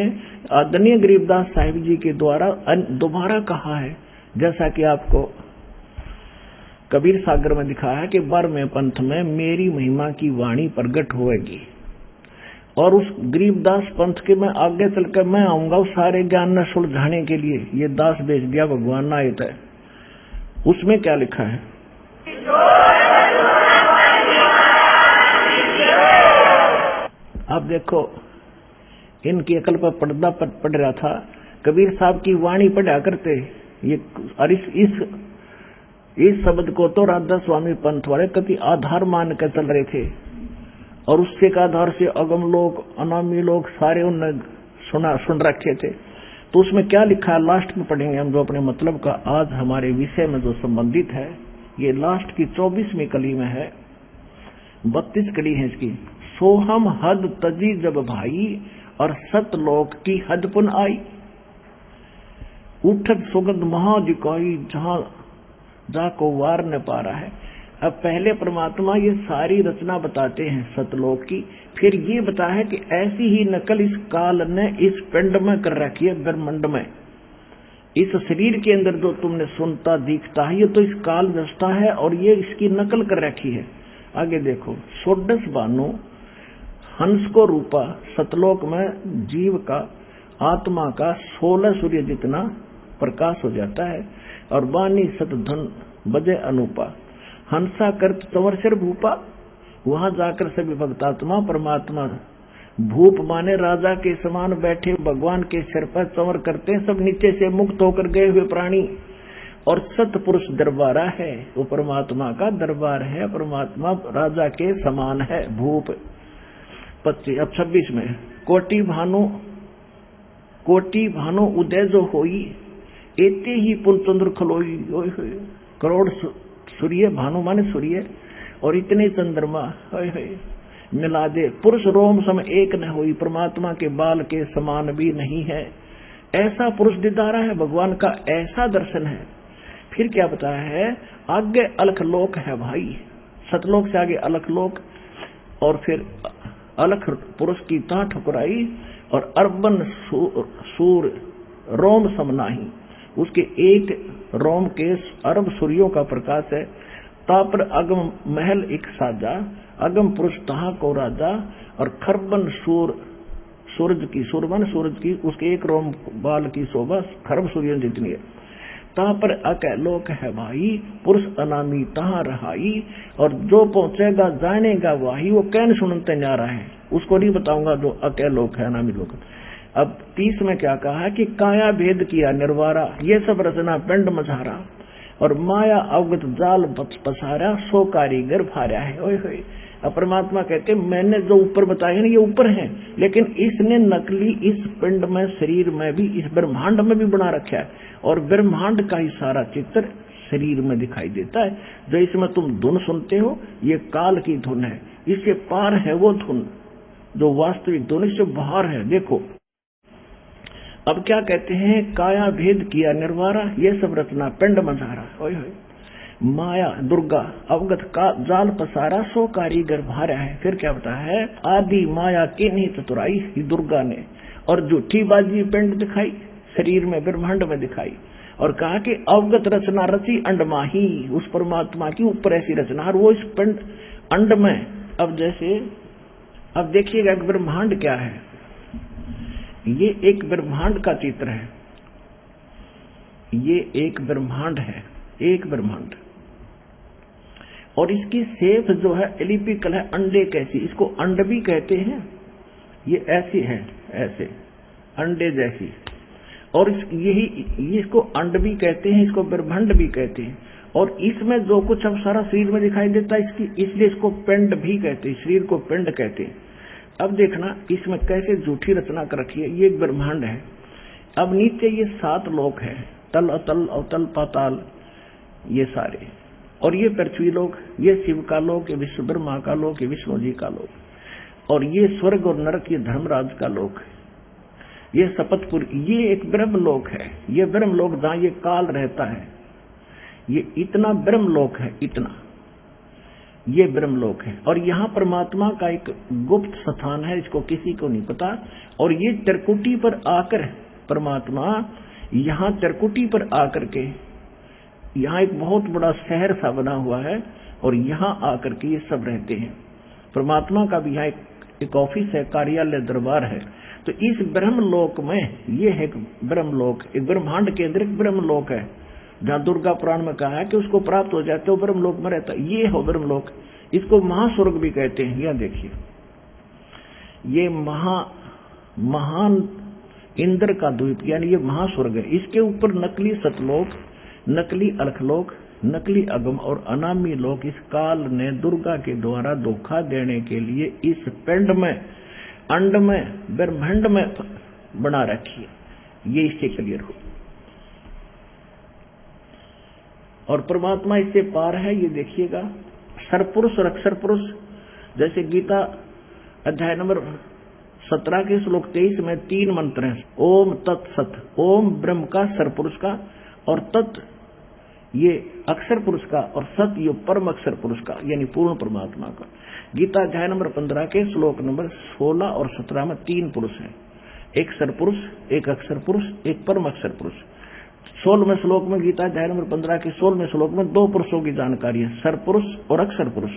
[SPEAKER 2] आदरणीय गरीबदास साहिब जी के द्वारा दोबारा कहा है, जैसा कि आपको कबीर सागर में दिखाया है कि 12वें पंथ में मेरी महिमा की वाणी प्रगट होएगी, और उस गरीबदास पंथ के मैं आगे चलकर मैं आऊंगा उस सारे ज्ञान न सुलझाने के लिए। ये दास भेज दिया भगवान ना आयत है। उसमें क्या लिखा है? अब देखो, इनकी अकल पर पर्दा पड़ रहा था। कबीर साहब की वाणी पढ़ा करते, ये और इस शब्द को तो राधा स्वामी पंथ वाले कभी आधार मान कर चल रहे थे, और उससे का आधार से अगम लोग, अनामी लोग सारे उनने सुन रखे थे। तो उसमें क्या लिखा है लास्ट में पढ़ेंगे हम, जो अपने मतलब का आज हमारे विषय में जो संबंधित है। ये लास्ट की 24वीं कली में है, 32 कली है इसकी। सोहम हद तजी जब भाई, और सतलोक की हद पुन आई। उठत सुगंध महाजिकाई, जहां जाको वार न पा रहा है। अब पहले परमात्मा ये सारी रचना बताते हैं सतलोक की, फिर ये बताया है कि ऐसी ही नकल इस काल ने इस पिंड में कर रखी है, ब्रह्मांड में। इस शरीर के अंदर जो तुमने सुनता दिखता है, ये तो इस काल व्यवस्था है और ये इसकी नकल कर रखी है। आगे देखो, षोडश बानु हंस को रूपा, सतलोक में जीव का आत्मा का 16 सूर्य जितना प्रकाश हो जाता है, और बानी सतधन बजे अनुपा। हंसा कर तंवर भूपा, वहां जाकर सभी भक्तात्मा परमात्मा भूप माने राजा के समान बैठे भगवान के सिर पर चंवर करते हैं, सब नीचे से मुक्त होकर गए हुए प्राणी। और सतपुरुष दरबारा है, वो परमात्मा का दरबार है, परमात्मा राजा के समान है। भूप 25। अब 26 में कोटि भानु उदय जो होई, एते ही पुन चंद्र खलोई। करोड़ सूर्य, भानु माने सूर्य, और इतने चंद्रमा मिला दे, पुरुष रोम सम एक न होई। परमात्मा के बाल के समान भी नहीं है, ऐसा पुरुष दीदारा है भगवान का, ऐसा दर्शन है। फिर क्या बताया है, आगे अलख लोक है भाई, सतलोक से आगे अलख लोक, और फिर अलख पुरुष की ता ठुकराई, और अर्बन सूर रोम समनाही, उसके एक रोम के अरब सूर्यों का प्रकाश है। तापर अगम महल एक साजा, अगम पुरुष तहा को राजा, और खरबन सूरज की उसके एक रोम बाल की शोभा खरब सूर्य जितनी है। तहा पर अकैलोक है भाई, पुरुष अनामी तहा रहाई, और जो पहुंचेगा जानेगा वाही। वो कैन सुनते जा रहा है, उसको नहीं बताऊंगा जो अकैलोक है, अनामी लोक। अब 30 में क्या कहा कि काया भेद किया निर्वारा, ये सब रचना पिंड मझारा, और माया अवगत जाल पसारा, सो कारीगर भार्या है। ओए होए, अब परमात्मा कहते मैंने जो ऊपर बताया ना ये ऊपर है, लेकिन इसने नकली इस पिंड में, शरीर में भी, इस ब्रह्मांड में भी बना रखा है, और ब्रह्मांड का ही सारा चित्र शरीर में दिखाई देता है। जो इसमें तुम धुन सुनते हो, ये काल की धुन है, इसके पार है वो धुन जो वास्तविक धुन से बाहर है। देखो अब क्या कहते हैं, काया भेद किया निर्वारा, ये सब रचना पिंड मझारा। ओए होए, माया दुर्गा अवगत का जाल पसारा, सो कारीगर भार्या है। फिर क्या बताया है, आदि माया के नहीं चतुराई दुर्गा ने, और झूठी बाजी पिंड दिखाई, शरीर में ब्रह्मांड में दिखाई, और कहा कि अवगत रचना रची अंडमाही, उस परमात्मा की ऊपर ऐसी रचना, और वो इस पिंड अंड में। अब जैसे अब देखिएगा ब्रह्मांड क्या है, ये एक ब्रह्मांड का चित्र है, ये एक ब्रह्मांड है, एक ब्रह्मांड, और इसकी शेप जो है एलिपिकल है, अंडे कैसी, इसको अंड भी कहते हैं, ये ऐसी है, ऐसे अंडे जैसी, और यही इसको अंड भी कहते हैं, इसको ब्रह्मांड भी कहते हैं। और इसमें जो कुछ अब सारा शरीर में दिखाई देता है, इसलिए इसको पिंड भी कहते हैं, शरीर को पिंड कहते हैं। अब देखना इसमें कैसे झूठी रचना कर रखी है, ये एक ब्रह्मांड है। अब नीचे ये 7 लोक है, तल अतल अवतल पाताल, ये सारे, और ये पृथ्वी लोक, ये शिव का लोक, ये विश्व ब्रह्मा का लोक, ये विष्णु जी का लोक, और ये स्वर्ग और नरक, ये धर्मराज का लोक है, ये सपतपुर, ये एक ब्रह्म लोक है। ये ब्रह्म लोक जहां ये काल रहता है, ये इतना ब्रह्म लोक है, इतना ये ब्रह्मलोक है। और यहाँ परमात्मा का एक गुप्त स्थान है, इसको किसी को नहीं पता। और ये त्रिकुटी पर आकर परमात्मा, यहाँ त्रिकुटी पर आकर के, यहाँ एक बहुत बड़ा शहर सा बना हुआ है, और यहाँ आकर के ये सब रहते हैं। परमात्मा का भी यहाँ एक ऑफिस है, कार्यालय, दरबार है। तो इस ब्रह्मलोक में ये है एक ब्रह्मलोक, एक ब्रह्मांड के अंदर एक ब्रह्मलोक है, जहाँ दुर्गा पुराण में कहा है कि उसको प्राप्त हो जाते हो ब्रह्मलोक में रहता है। ये हो ब्रह्मलोक, इसको महास्वर्ग भी कहते हैं। यह देखिए, ये महान इंद्र का द्वीप यानी ये महास्वर्ग है। इसके ऊपर नकली सतलोक, नकली अलखलोक, नकली अगम और अनामी लोक इस काल ने दुर्गा के द्वारा धोखा देने के लिए इस पिंड में, अंड में, ब्रह्मांड में बना रखी है। ये इससे क्लियर हो। और परमात्मा इससे पार है। ये देखिएगा, सरपुरुष और अक्षर पुरुष, जैसे गीता अध्याय नंबर 17 के श्लोक 23 में 3 मंत्र हैं। ओम तत्सत, ओम ब्रह्म का, सरपुरुष का, और तत् ये अक्षर पुरुष का, और सत ये परम अक्षर पुरुष का यानी पूर्ण परमात्मा का। गीता अध्याय नंबर 15 के श्लोक नंबर 16 और 17 में 3 पुरुष हैं, एक सरपुरुष, एक अक्षर पुरुष, एक परम अक्षर पुरुष। 16वें श्लोक में, गीता अध्याय नंबर 15 के 16वें श्लोक में 2 पुरुषों की जानकारी है, सरपुरुष और अक्षर पुरुष,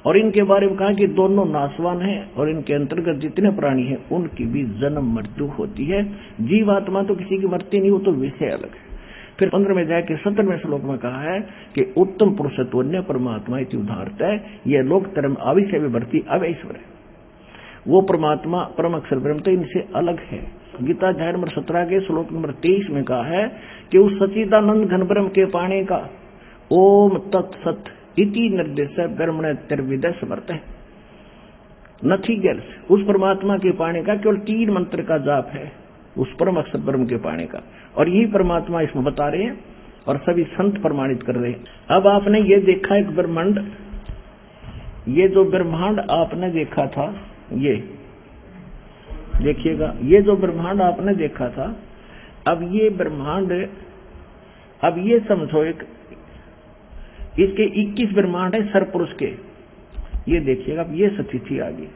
[SPEAKER 2] और इनके बारे में कहा कि दोनों नाशवान हैं और इनके अंतर्गत जितने प्राणी हैं उनकी भी जन्म मृत्यु होती है। जीवात्मा तो किसी की मरती नहीं, वो तो विषय अलग है। फिर 15वें अध्याय के 17वें श्लोक में कहा है कि उत्तम पुरुषत्वन्य परमात्मा इति उदाहरत है, यह लोक धर्म आविषय विवर्ती अवैश्वर है। वो परमात्मा परम अक्षर ब्रह्म तो इनसे अलग है। गीता अध्याय नंबर 17 के श्लोक नंबर 23 में कहा है कि उस सच्चिदानंद घन ब्रह्म के पाने का ओम तत्सत इति निर्देश ब्रह्मण त्रिविद समर्थ है, नथिंग एल्स। उस परमात्मा के पाने का केवल 3 मंत्र का जाप है, उस परम अक्षर ब्रह्म के पाने का, और यही परमात्मा इसमें बता रहे हैं और सभी संत प्रमाणित कर रहे हैं। अब आपने ये देखा एक ब्रह्मांड, ये जो ब्रह्मांड आपने देखा था, ये देखिएगा, ये जो ब्रह्मांड आपने देखा था, अब ये ब्रह्मांड, अब ये समझो एक इसके 21 ब्रह्मांड है सरपुरुष के। ये देखिएगा, अब ये स्थिति आ गई।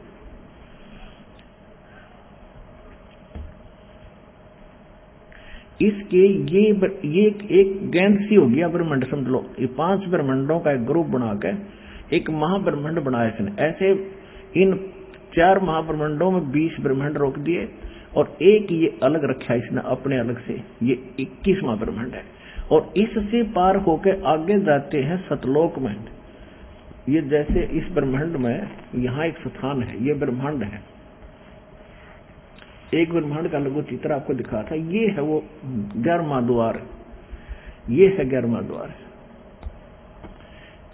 [SPEAKER 2] इसके ये एक गेंद सी हो गया ब्रह्मांड, समझ लो। ये 5 ब्रह्मांडों का एक ग्रुप बनाकर एक महाब्रह्मांड बनाया इसने। ऐसे इन 4 महाब्रह्मांडों में 20 ब्रह्मांड रोक दिए और एक ये अलग रखा इसने अपने अलग से, ये 21वां ब्रह्मांड है। और इससे पार होकर आगे जाते हैं सतलोक में। ये जैसे इस ब्रह्मांड में यहाँ एक स्थान है, ये ब्रह्मांड है, एक ब्रह्मांड का लघु चित्र आपको दिखा था। ये है वो 11वां द्वार, ये है 11वां द्वार,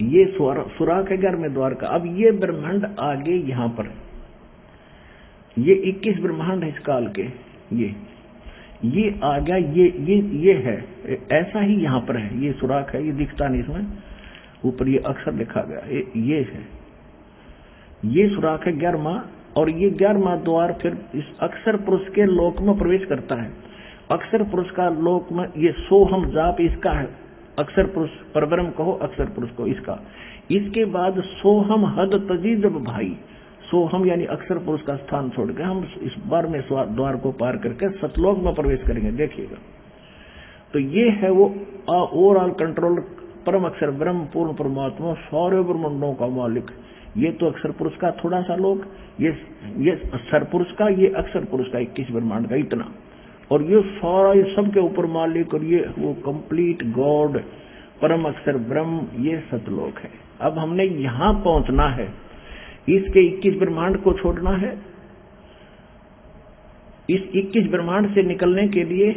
[SPEAKER 2] ये सुराख है 11वें द्वार का। अब ये ब्रह्मांड आगे यहाँ पर, ये 21 ब्रह्मांड है इस काल के, ये आ गया, ये है ऐसा ही यहाँ पर है। ये सुराख है, ये दिखता नहीं इसमें, ऊपर ये अक्षर लिखा गया, ये है, ये सुराख है 11वां। और ये 11वां द्वार फिर इस अक्षर पुरुष के लोक में प्रवेश करता है। अक्षर पुरुष का लोक में ये सोहम जाप इसका है, अक्षर पुरुष परब्रह्म कहो, अक्षर पुरुष को इसका। इसके बाद सोहम हद तजी जब भाई, सोहम यानी अक्षर पुरुष का स्थान छोड़ के हम इस 12वें द्वार को पार करके सतलोक में प्रवेश करेंगे। देखिएगा, तो ये है वो ओवरऑल कंट्रोल परम अक्षर ब्रह्म पूर्ण परमात्मा सारे ब्रह्मांडों का मालिक। ये तो अक्षर पुरुष का थोड़ा सा लोक, ये अक्षर पुरुष का, ये अक्षर पुरुष का 21 ब्रह्मांड का इतना, और ये सारा ये सबके ऊपर मालिक, और ये वो कंप्लीट गॉड परम अक्षर ब्रह्म, ये सतलोक है। अब हमने यहां पहुंचना है, इसके 21 ब्रह्मांड को छोड़ना है। इस 21 ब्रह्मांड से निकलने के लिए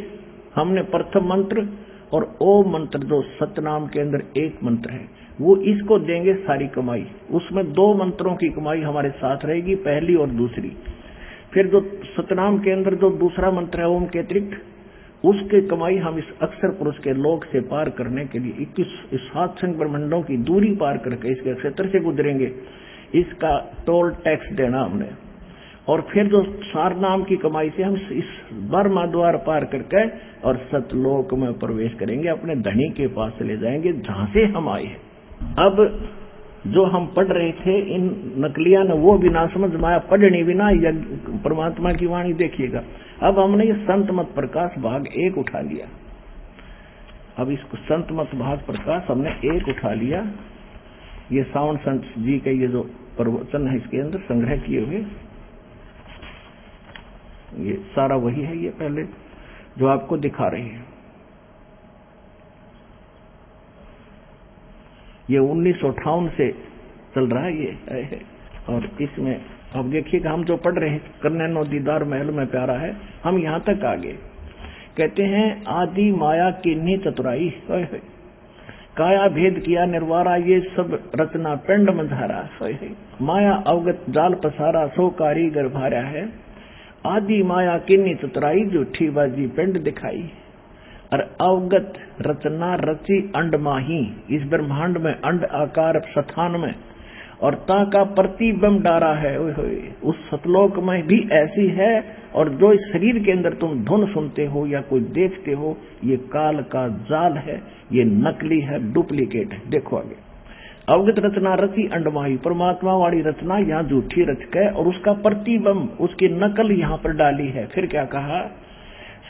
[SPEAKER 2] हमने प्रथम मंत्र और ओम मंत्र, जो सतनाम के अंदर एक मंत्र है, वो इसको देंगे सारी कमाई। उसमें 2 मंत्रों की कमाई हमारे साथ रहेगी, पहली और दूसरी। फिर जो सतनाम के अंदर जो दूसरा मंत्र है ओम के अतिरिक्त, उसकी कमाई हम इस अक्षर पुरुष के लोक से पार करने के लिए 21 7 ब्रह्मांडों की दूरी पार करके इसके क्षेत्र से गुजरेंगे, इसका टोल टैक्स देना हमने। और फिर जो सार नाम की कमाई से हम इस 12वां द्वार पार करके और सतलोक में प्रवेश करेंगे, अपने धनी के पास ले जाएंगे जहां से हम आए हैं। अब जो हम पढ़ रहे थे इन नकलिया ने, वो भी ना समझ में आया, पढ़नी भी ना परमात्मा की वाणी। देखिएगा, अब हमने ये संत मत प्रकाश भाग 1 उठा लिया। अब इसको संत मत भाग प्रकाश हमने 1 उठा लिया। ये सावन संत जी के ये जो प्रवचन है इसके अंदर संग्रह किए हुए, ये सारा वही है। ये पहले जो आपको दिखा रहे हैं, ये 1958 से चल रहा है ये है। और इसमें अब देखिए हम जो पढ़ रहे हैं कन्या नो दीदार महल में प्यारा है, हम यहाँ तक आ गए। कहते हैं आदि माया किन्हीं चतुराई, काया भेद किया निर्वारा, ये सब रचना पिंड मझारा। माया अवगत जाल पसारा, सो कारीगर भारा है। आदि माया किन्हीं चतुराई, झूठी बाजी पिंड दिखाई। और अवगत रचना रची अंड माही, इस ब्रह्मांड में अंड आकार स्थान में, और ता का प्रतिबिंब डारा है। उस सतलोक में भी ऐसी है। और जो इस शरीर के अंदर तुम धुन सुनते हो या कोई देखते हो, ये काल का जाल है, ये नकली है, डुप्लीकेट है। देखो आगे, अवगत रचना रची अंडमाही, परमात्मा वाली रचना यहाँ झूठी रच के और उसका प्रतिबिंब, उसकी नकल यहाँ पर डाली है। फिर क्या कहा,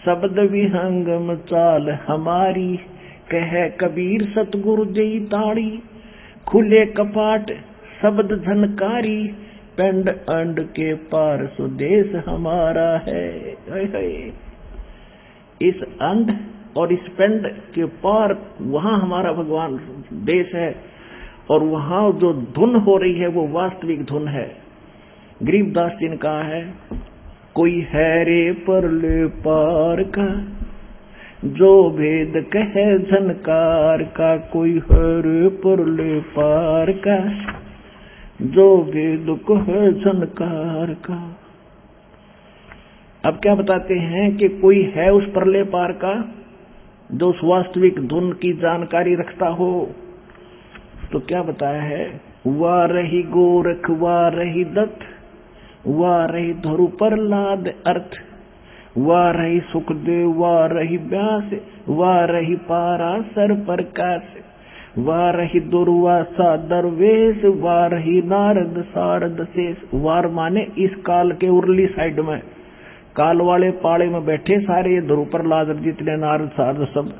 [SPEAKER 2] शब्द विहंगम चाल हमारी, कह कबीर सतगुरु जई ताड़ी। खुले कपाट शब्द झनकारी, पिंड अंड के पार सुदेश हमारा है। इस अंड और इस पिंड के पार वहां हमारा भगवान देश है, और वहां जो धुन हो रही है वो वास्तविक धुन है। गरीबदास जी ने कहा है, कोई है रे परले पार का, जो भेद कहे झनकार का। कोई है रे परले पार का, जो भेद कहे झनकार का। अब क्या बताते हैं कि कोई है उस परले पार का जो उस वास्तविक धुन की जानकारी रखता हो। तो क्या बताया है, वाह रही गोरख, वाह रही दत्त, वाह रही धरु प्रहलाद अर्थ, वाह रही सुखदेव, वाह रही व्यास, वाह रही पाराशर प्रकाश, वाह रही दुर्वासा दरवेश, वाह रही नारद शारद शेष। वार माने इस काल के उर्ली साइड में, काल वाले पाड़े में बैठे सारे ये ध्रुव प्रहलाद जितने नारद शारद सब,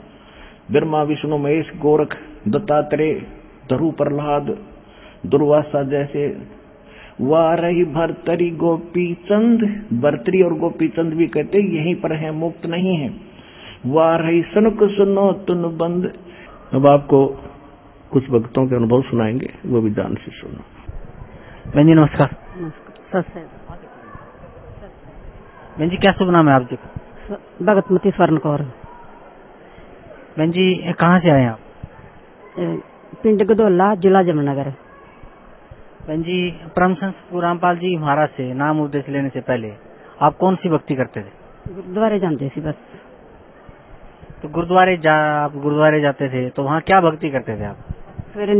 [SPEAKER 2] ब्रह्मा विष्णु महेश गोरख दत्तात्रेय ध्रुव प्रहलाद दुर्वासा जैसे। वाह रही भरतरी गोपी चंद, भरतरी और गोपी चंद भी कहते यहीं पर है, मुक्त नहीं है। वाह रही सनक सुनो तुन बंद। अब आपको कुछ भक्तों के अनुभव सुनाएंगे, वो भी ध्यान से सुनो।
[SPEAKER 3] बहन जी नमस्कार। बहन जी क्या शुभ नाम है आपके?
[SPEAKER 4] भगतमती स्वर्ण कौर।
[SPEAKER 3] बहन जी कहाँ से आए आप?
[SPEAKER 4] पिंड गदोला, जिला जमुनानगर।
[SPEAKER 3] बहन जी परम संत सतगुरु रामपाल जी महाराज से नाम उपदेश लेने से पहले आप कौन सी भक्ति करते थे?
[SPEAKER 4] गुरुद्वारे जाते थे बस।
[SPEAKER 3] तो आप गुरुद्वारे जाते थे तो वहाँ क्या भक्ति करते थे आप?
[SPEAKER 4] सवेरे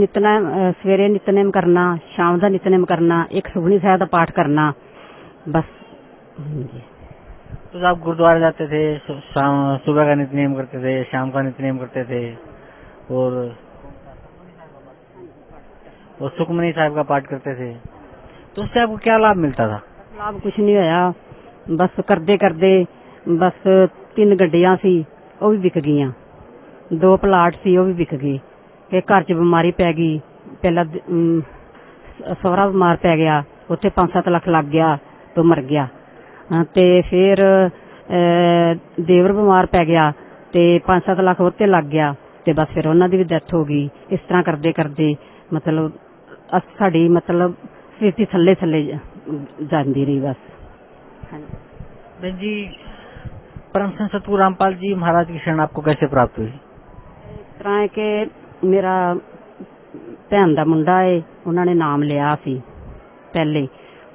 [SPEAKER 4] नित्यनेम करना, शाम का नित्यनेम करना, एक सुखनी साहिब का पाठ करना, बस।
[SPEAKER 3] तो आप गुरुद्वारे जाते थे, सुबह का नित्यनेम करते थे, शाम का नित्यनेम करते थे और सुखमनी साहिब का पाठ करते थे, तो उससे आपको क्या लाभ मिलता था?
[SPEAKER 4] लाभ कुछ नहीं होया, बस करते करते बस 3 गड्डियां सी वो भी विक गई, 2 प्लाट सी वो भी विक गए, फिर घर च बीमारी पै गई, पहला सहुरा बीमार पै गया, उत्थे 5-7 लाख लग गया तो मर गया, ते फिर देवर बीमार पै गया ते 5-7 लाख उत्ते लग गया, ते बस फिर उन्हां दी भी डेथ हो गई। इस तरह करते करते मतलब साड़ी मतलब स्थिति थल्ले थल्ले जाती रही बस।
[SPEAKER 3] बहन जी परम संत सतगुरु रामपाल जी महाराज की शरण आपको कैसे प्राप्त हुई?
[SPEAKER 4] इस तरह है कि मेरा भैन का मुंडा है, उन्होंने नाम लिया सी पहले,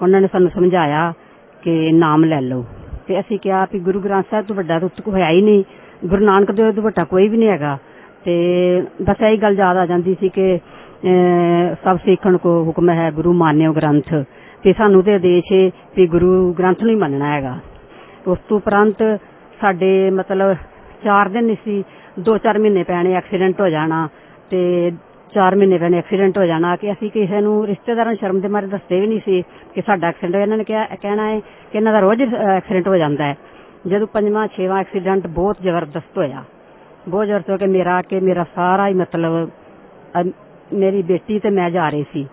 [SPEAKER 4] उन्होंने सानू समझाया कि नाम ले लो, ते असीं कहा कि गुरु ग्रंथ साहिब तो वड्डा तो कोई है ही नहीं, गुरु नानक देव तो वड्डा कोई भी नहीं हैगा। ते बस यही गल याद आ जाती सी कि सब सीखण को हुक्म है गुरु मान्यो ग्रंथ, ते सानू ते आदेश है कि गुरु ग्रंथ नहीं मनना हैगा। उस तो उपरंत साडे मतलब 4 दिन सी, 2-4 महीने पैने एक्सीडेंट हो जाना, ते 4 महीने पैने एक्सीडेंट हो जाना कि असीं किसी नूं रिश्तेदारां शर्म दे मारे दसदे भी नहीं सी कि साडा एक्सीडेंट। इन्हां ने कहना है कि इन्हां दा रोज एक्सीडेंट हो जाता है। जदों 5वां 6वां एक्सीडेंट बहुत जबरदस्त होया, बहुत जबरदस्त हो के मेरा सारा ही मतलब मेरी बेटी ते मैं जा रही सी,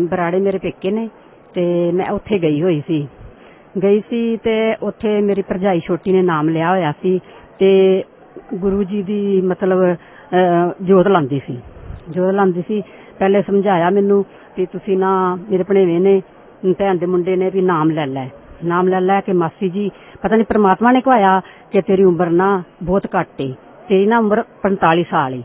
[SPEAKER 4] बराड़े मेरे पेके ने, ते मैं उत्थे गई सी ते उत्थे मेरी भरजाई छोटी ने नाम लिया होया सी, ते गुरु जी दी मतलब जोत लांदी सी। पहले समझाया मैनू कि तुसी ना मेरे भणेवे ने भैन दे मुंडे ने भी नाम ले लै कि मासी जी पता नहीं परमात्मा ने कहाया कि तेरी उम्र ना बहुत घट है, तेरी ना उम्र 45 साल है।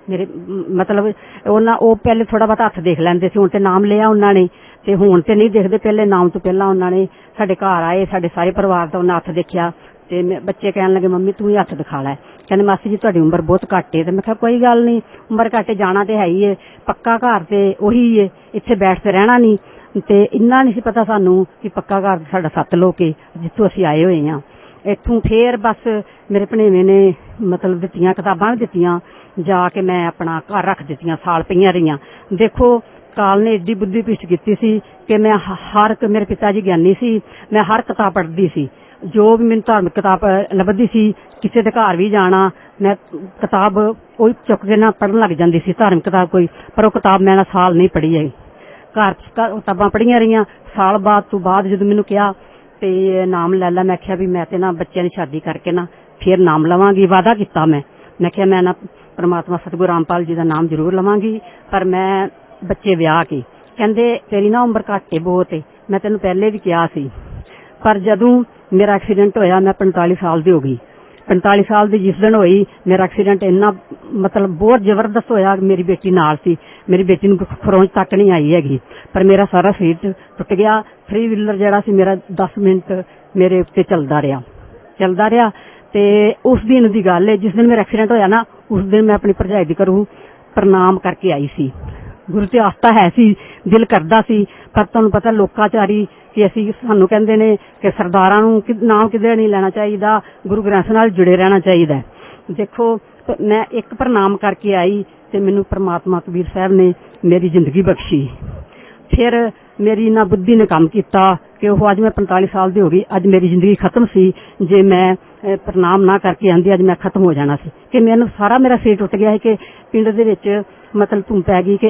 [SPEAKER 4] मेरे मतलब पहले थोड़ा बहुत हथ देख लैंदे सी, हुण ते नाम लिया उन्होंने ते हुण ते नहीं देखते, पहले नाम तो पहला उन्होंने साडे घर आए, साडे सारे परिवार का उन्हें हथ देखिया ते बच्चे कहन लगे मम्मी तू ही हथ दिखा लै, कहंदे मासी जी तुहाडी उम्र बहुत घट है। ते मैं कहा कोई गल नहीं, उम्र घट जाना तो है ही है, पक्का घर ते उही है, इत्थे बैठ के रहना नहीं। ते इन्ना नहीं सी पता सानू कि पक्का घर साडा सतलोक है जित्थों असीं आए हुए हां। इत्थों फिर बस मेरे भनेवे ने मतलब दित्तियां किताबां भी दित्तियां, जाके मैं अपना घर रख दित्तियां, साल पईयां रहियां। देखो काल ने एड्डी बुद्धि भ्रिष्ट कीती सी कि मैं हर मेरे पिता जी ज्ञानी सी, मैं हर किताब पढ़दी सी, जो भी मैनूं धार्मिक किताब लभदी सी, किसी दे घर भी जाना मैं किताब कोई चुक के ना पढ़न लग जांदी सी, धार्मिक किताब कोई, पर वो किताब मैं साल नहीं पढ़ी है। घर किताबां पढ़ियां रहियां। साल बाद तो बाद जदों मैनूं कहा ते नाम लै, मैं आख्या भी मैं ते ना बच्चों की शादी करके ना फिर नाम लवांगी, वादा किया मैं क्या मैं ना परमात्मा सतगुरु रामपाल जी का नाम जरूर लवांगी, पर मैं बच्चे ब्याह के। कहंदे तेरी ना उम्र घट है बहुत है, मैं तेनों पहले भी कहा सी, पर जदों मेरा एक्सीडेंट होया मैं 45 साल दी हो गई। 45 साल दी जिस दिन होई मेरा एक्सीडेंट इन्ना मतलब बहुत जबरदस्त होया, मेरी बेटी नाल सी, मेरी बेटी नूं खरोंच तक नहीं आई हैगी, पर मेरा सारा शरीर टुट गया। 3 व्हीलर जिहड़ा सी मेरा 10 मिनट मेरे उत्ते चलदा रहा। ते उस दिन दी गल है जिस दिन मेरा एक्सीडेंट होया ना, उस दिन मैं अपनी भरजाई दी घरों प्रणाम करके आई सी। गुरु ते आस्था है सी, दिल करदा सी, पर तुहानूं पता लोकाचारी कि असीं सानूं कहंदे ने कि सरदारां नूं नाम किधरे नहीं लेना चाहिदा, गुरु ग्रंथ नाल जुड़े रहना चाहिदा। देखो मैं एक प्रणाम करके आई ते मैनूं परमात्मा कबीर साहब ने मेरी जिंदगी बख्शी। फिर मेरी ना बुद्धि ने काम किया कि वो अज मैं 45 साल दी हो गई, अज मेरी जिंदगी खत्म सी, जे मैं प्रणाम ना करके आंदी अज मैं खत्म हो जाना सी। कि मैनूं सारा मेरा सिर टुट गया है कि पिंड दे विच मतलब धुम पै गई कि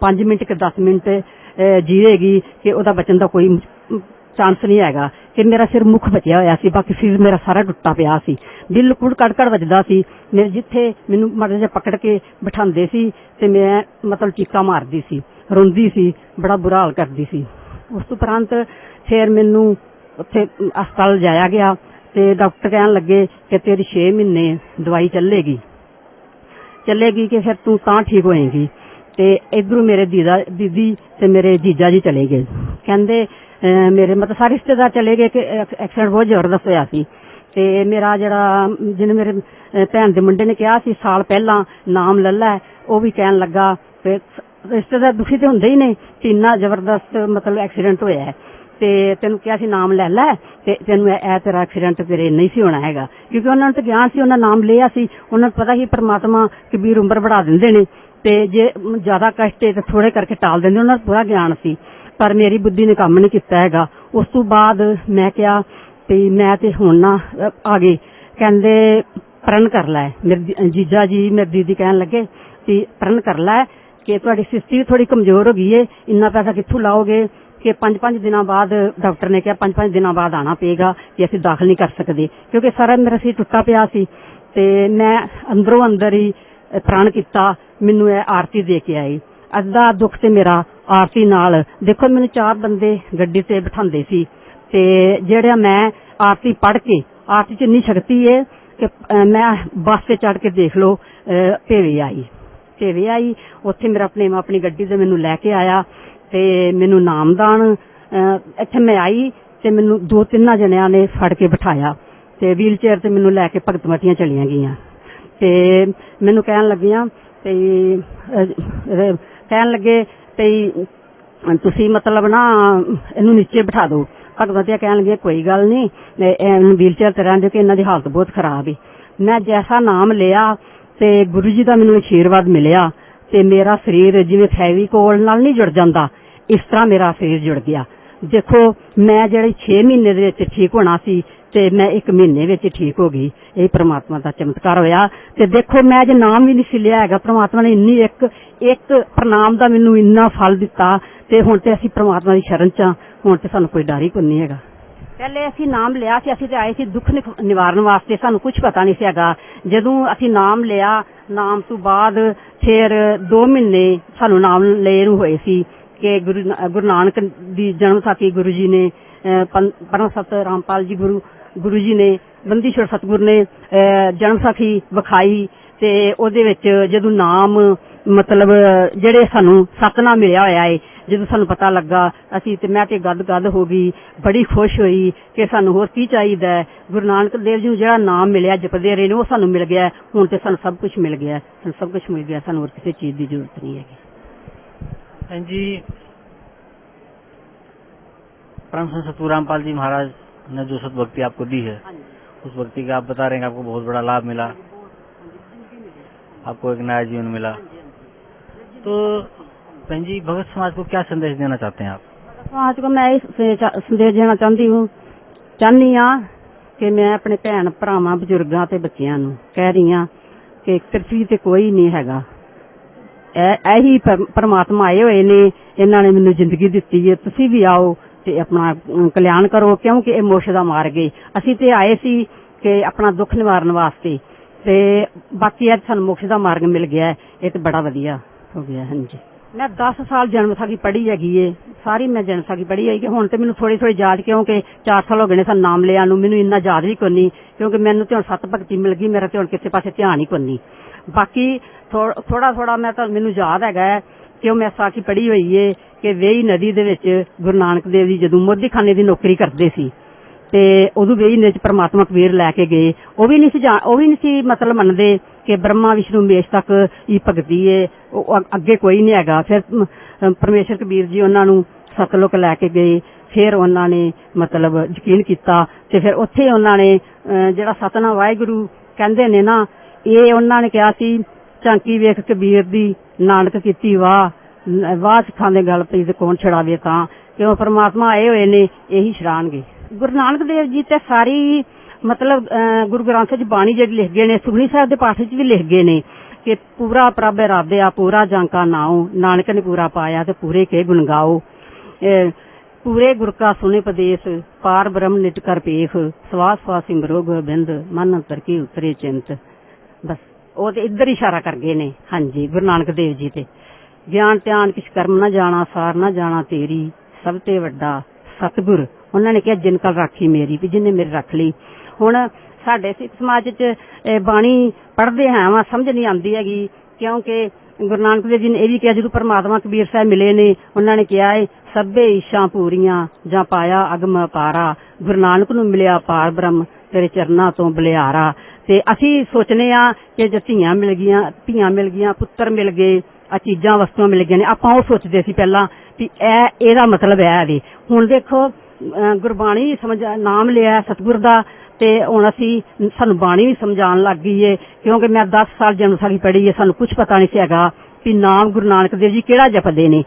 [SPEAKER 4] 5 मिनट के 10 मिनट जीवेगी कि उहदा बचन दा कोई चांस नहीं हैगा, कि मेरा सिर मुख बचिया होया सी, बाकी सिर मेरा सारा टुटा पिया सी, बिल्कुल कड़कड़ वजदा सी। मेरे जिथे मैनूं माड़ा जिहा पकड़ के बिठांदे सी ते मैं मतलब चीका मारदी सी, रोंदी सी, बड़ा बुरा हाल करदी सी। उस तो उपरंत फिर मैनूं उत्थे हस्पताल जाया गया ते डॉक्टर कहन लगे कि तेरी 6 महीने दवाई चलेगी कि फिर तू तां ठीक होएगी। ते इधरों मेरे दीदी ते मेरे जीजा जी चले गए, कहंदे मेरे मतलब सारे रिश्तेदार चले गए कि एक्सीडेंट बहुत जबरदस्त होया सी। ते मेरा जिहड़ा जिन्हें मेरे भैन दे मुंडे ने कहा सी साल पहला नाम ले लै, वो भी कहन लगा ते रिश्तेदार दुखी तो हुंदे ही ने कि इन्ना जबरदस्त मतलब एक्सीडेंट होया है, ते तेनू कहा सी नाम ले लै ते तेनू तेरा एक्सीडेंट तेरे नहीं सी होना हैगा, क्योंकि उन्होंने तो ज्ञान सी, उन्होंने नाम लिया सी, उन्होंने पता ही परमात्मा कबीर उम्र बढ़ा देंदे ने ते जे ज्यादा कष्ट है तो थोड़े करके टाल देंदे, उन्होंने पूरा ज्ञान सी, पर मेरी बुद्धि ने काम नहीं किया हैगा। उस तो बाद मैं क्या भी मैं ते हुण ना आ गई, कहंदे प्रण कर लै, मेरे जीजा जी मेरी दीदी कहन लगे कि प्रण कर लै कि तुहाडी सिस्टी भी थोड़ी कमजोर हो गई है, इन्ना पैसा कित्थों लाओगे, कि 5-5 दिनों बाद डॉक्टर ने कहा 5-5 दिनों बाद आना पेगा, कि असीं दाखल नहीं कर सकते, क्योंकि सारा मेरा सिर टुटा पिया सी। ते मैं अंदरों अंदर ही प्रण किया, मैनूं आरती दे के आई। अद्धा दुख ते मेरा आरती नाल, देखो मैनूं 4 बंदे गड्डी ते बिठांदे सी ते जेहड़ा मैं आरती पढ़ के, आरती च इन्नी शक्ति है कि मैं बस से चढ़ के देख लो भेवे आई, उत्थे मेरा अपनी गड्डी ते मैनूं लैके आया ते मैनूं नामदान इत्थे मैं आई ते मैनूं 2-3 जणियां ने फड़ के बिठाया ते व्हील चेयर ते मैनूं लैके भगत मटियां चलियां गईयां ते मैनूं कहन लगियां ते कहन लगे ते तुसीं मतलब ना इहनूं नीचे बिठा दो। भगवतिया कहन लगी कोई गल नहीं, व्हील चेयर ते रहन दो कि इन्हां दी हालत बहुत खराब है। मैं जैसा नाम लिया ते गुरु जी का मैनूं आशीर्वाद मिलिया ते मेरा शरीर जिवें फैविकोल नाल नहीं जुड़ जांदा, इस तरह मेरा शरीर जुड़ गया। देखो मैं जिहड़ी 6 महीने दे विच ठीक होना सी ते मैं 1 महीने विच ठीक हो गई, यही परमात्मा का चमत्कार होया। ते देखो मैं जे नाम भी नहीं सी लिया हैगा, परमात्मा ने इन्नी एक प्रणाम का मैनूं इन्ना फल दिता ते हुण ते असीं परमात्मा की शरण च, हुण ते सानूं कोई डर ही कोई नहीं हैगा। पहले असीं नाम लिया सी, असीं ते आए सी दुख निवारण वास्ते, सानूं कुछ पता नहीं सी हैगा। जदों असीं नाम लिया, नाम तो बाद फिर 2 महीने सानूं नाम ले नूं होए सी ਕਿ ਗੁਰੂ ਨਾਨਕ ਦੀ ਜਨਮ ਵਿਸਾਖੀ ਗੁਰੂ ਜੀ ਨੇ ਪਰਮ ਸਤ ਰਾਮਪਾਲ ਜੀ ਗੁਰੂ ਜੀ ਨੇ ਬੰਦੀ ਛੋੜ ਸਤਿਗੁਰ ਨੇ ਜਨਮ ਵਿਸਾਖੀ ਵਿਖਾਈ ਤੇ ਉਹਦੇ ਵਿੱਚ ਜਦੋਂ ਨਾਮ ਮਤਲਬ ਜਿਹੜੇ ਸਾਨੂੰ ਸਤਨਾਮ ਮਿਲਿਆ ਹੋਇਆ ਏ, ਜਦੋਂ ਸਾਨੂੰ ਪਤਾ ਲੱਗਾ ਅਸੀਂ ਤੇ ਮੈਂ ਤੇ ਗਦ ਹੋ ਗਈ, ਬੜੀ ਖੁਸ਼ ਹੋਈ ਕਿ ਸਾਨੂੰ ਹੋਰ ਕੀ ਚਾਹੀਦਾ ਹੈ। ਗੁਰੂ ਨਾਨਕ ਦੇਵ ਜੀ ਨੂੰ ਜਿਹੜਾ ਨਾਮ ਮਿਲਿਆ ਜਪਦੇ ਰਹੇ ਨੇ ਉਹ ਸਾਨੂੰ ਮਿਲ ਗਿਆ, ਹੁਣ ਤੇ ਸਾਨੂੰ ਸਭ ਕੁਝ ਮਿਲ ਗਿਆ, ਸਾਨੂੰ ਹੋਰ ਕਿਸੇ ਚੀਜ਼ ਦੀ ਜ਼ਰੂਰਤ नहीं है।
[SPEAKER 3] जी परम संत सतगुरु रामपाल जी महाराज ने जो सद्भक्ति आपको दी है, उस भक्ति का आप बता रहे हैं कि आपको बहुत बड़ा लाभ मिला, आपको एक नया जीवन मिला। तो बहन जी भगत समाज को क्या संदेश देना चाहते हैं आप?
[SPEAKER 4] समाज को मैं संदेश देना चाहनी हाँ कि मैं अपने भैन भरावां बजुर्गों ते बच्चियां नूं कह रही हाँ कि पृथ्वी ते कोई नहीं हैगा, ਇਹੀ परमात्मा आए हुए ने, इन्होंने मैनू जिंदगी दिती है, तुसी भी आओ ते अपना कल्याण करो, क्योंकि ये मोक्ष दा मार्ग है। असीं ते आए सी कि अपना दुख निवारण वास्ते, ते बाकी अज सानू मोक्ष दा मार्ग मिल गया है, ये तो बड़ा वधिया हो गया। हाँ जी मैं 10 साल जन्म विसाखी पढ़ी हैगी है, सारी मैं जन्म विसाखी पढ़ी है। हुण ते मैनू थोड़ी याद, क्योंकि 4 साल हो गए ने सानू नाम लिया नूं, मैनू इन्ना याद भी कोई नहीं, क्योंकि मैनू ते हुण सत भगती मिल गई, मेरा ते हुण किसी पासे ध्यान ही कोई नहीं। बाकी थोड़ा मैं तो मैनू याद है कि मैं विसाखी पढ़ी हुई है कि वेई नदी दे विच गुरु नानक देव जी जदों मोदी खाने की नौकरी करते सी ते उदों वेई नदी च परमात्मा कबीर लैके गए, वो भी नहीं सी मतलब मनदे कि ब्रह्मा विष्णु महेश तक ही भगती है, अगे कोई नहीं हैगा। फिर परमेश्वर कबीर जी उन्होंने सतलोक लैके गए, फिर उन्होंने मतलब यकीन किया ते फिर उत्थे उन्होंने जिहड़ा सतनाम वाहिगुरू कहंदे ने ना, ये उन्होंने कहा सी झांकी वेख कबीर दी नानक कीती वाह सिखांदे गल पई ते कौन छड़ावे तां, क्यों परमात्मा आए हुए ने यही छड़ाणगे। गुरु नानक देव जी ते सारी मतलब गुरु ग्रंथ च बाणी जिहड़ी लिख गए ने, सुखनी साहिब दे पाठ च भी लिख गए ने कि पूरा प्रभ राधेया पूरा जांका नाओ, नानक ने पूरा पाया ते पूरे के गुण गाओ, पूरे गुर का सुने पदेश पार ब्रह्म निट कर पेख, स्वास स्वास सिमरो गोबिंद मन अंतर की उतरे चिंत। बस वो तो इधर इशारा कर गए ने। हाँ जी गुरु नानक देव जी ते ज्ञान त्यान किछ कर्म न जाना, सार न जाना तेरी, सब ते वड्डा सतगुर, उन्होंने कहा जिनकल राखी मेरी, भी जिन्हें मेरी रख ली। हुण साडे सिख समाज च बाणी पढ़दे हैं वा समझ नहीं आती हैगी, क्योंकि गुरु नानक देव जी ने यह भी कहा, जो परमात्मा कबीर साहब मिले ने उन्होंने कहा है सभे इच्छा पूरियां जां पाया अगम अपारा, गुरु नानक नूं मिलिया पार ब्रह्म तेरे चरना तो बलिहारा। ते असी सोचने आ कि जे धीआं मिल गईयां पुत्तर मिल गए, चीजां वस्तुआं मिल गईयां ने, आपां ओह सोचदे सी पहलां कि एहदा मतलब है वे। हुण देखो गुरबाणी समझ नाम लिया सतगुर दा ते हुण असी सानू बाणी भी समझाण लग गई है, क्योंकि मैं 10 साल जन्म विसाखी पढ़ी है, सानू कुछ पता नहीं सी हैगा कि नाम गुरु नानक देव जी किहड़ा जपदे ने।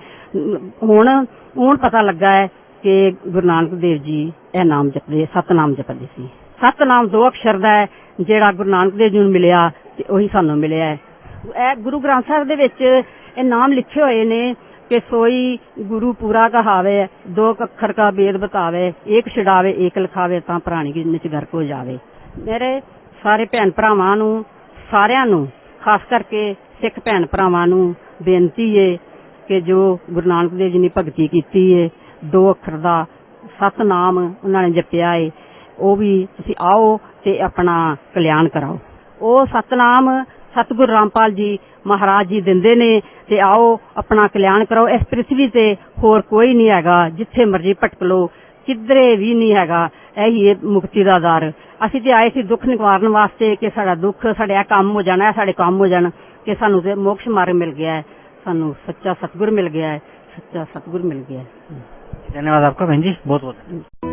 [SPEAKER 4] हुण पता लगा है कि गुरु नानक देव जी यह नाम जपदे, सतनाम जपदे सी। सतनाम 2 अक्षर दा है, जिहड़ा गुरु नानक देव जी नूं मिलिया ते ओही सानू मिलिया है। गुरु ग्रंथ साहिब दे विच ये नाम लिखे हुए ने कि सोई गुरु पूरा कहावे, 2 अक्षर का भेद बतावे, एक छड़ावे एक लिखावे, तां प्राणी की निच गर्क हो जावे। मेरे सारे भैन भरावां नूं सारिआं नूं खास करके सिख भैन भरावां नूं बेनती है कि जो गुरु नानक देव जी ने भगती कीती है, 2 अक्षर दा सतनाम उन्होंने जपिया है, वो भी तुसीं आओ ते अपना कल्याण कराओ। वो सतनाम सतगुरु रामपाल जी महाराज जी दिंदे ने ते आओ अपना कल्याण करो। इस पृथ्वी ते होर कोई नहीं हैगा, जिथे मर्जी भटक लो, किधरे भी नहीं हैगा, यही है मुक्ति दा दर। असीं ते आए सी दुख निवारण वास्ते कि साडा दुख साडे काम हो जाना है, साडे काम हो जाण कि सानू ते मोक्ष मार्ग मिल गया है, सानू सच्चा सतगुर मिल गया है, सच्चा सतगुर मिल गया है।
[SPEAKER 3] धन्यवाद आपका बहन जी, बहुत बहुत।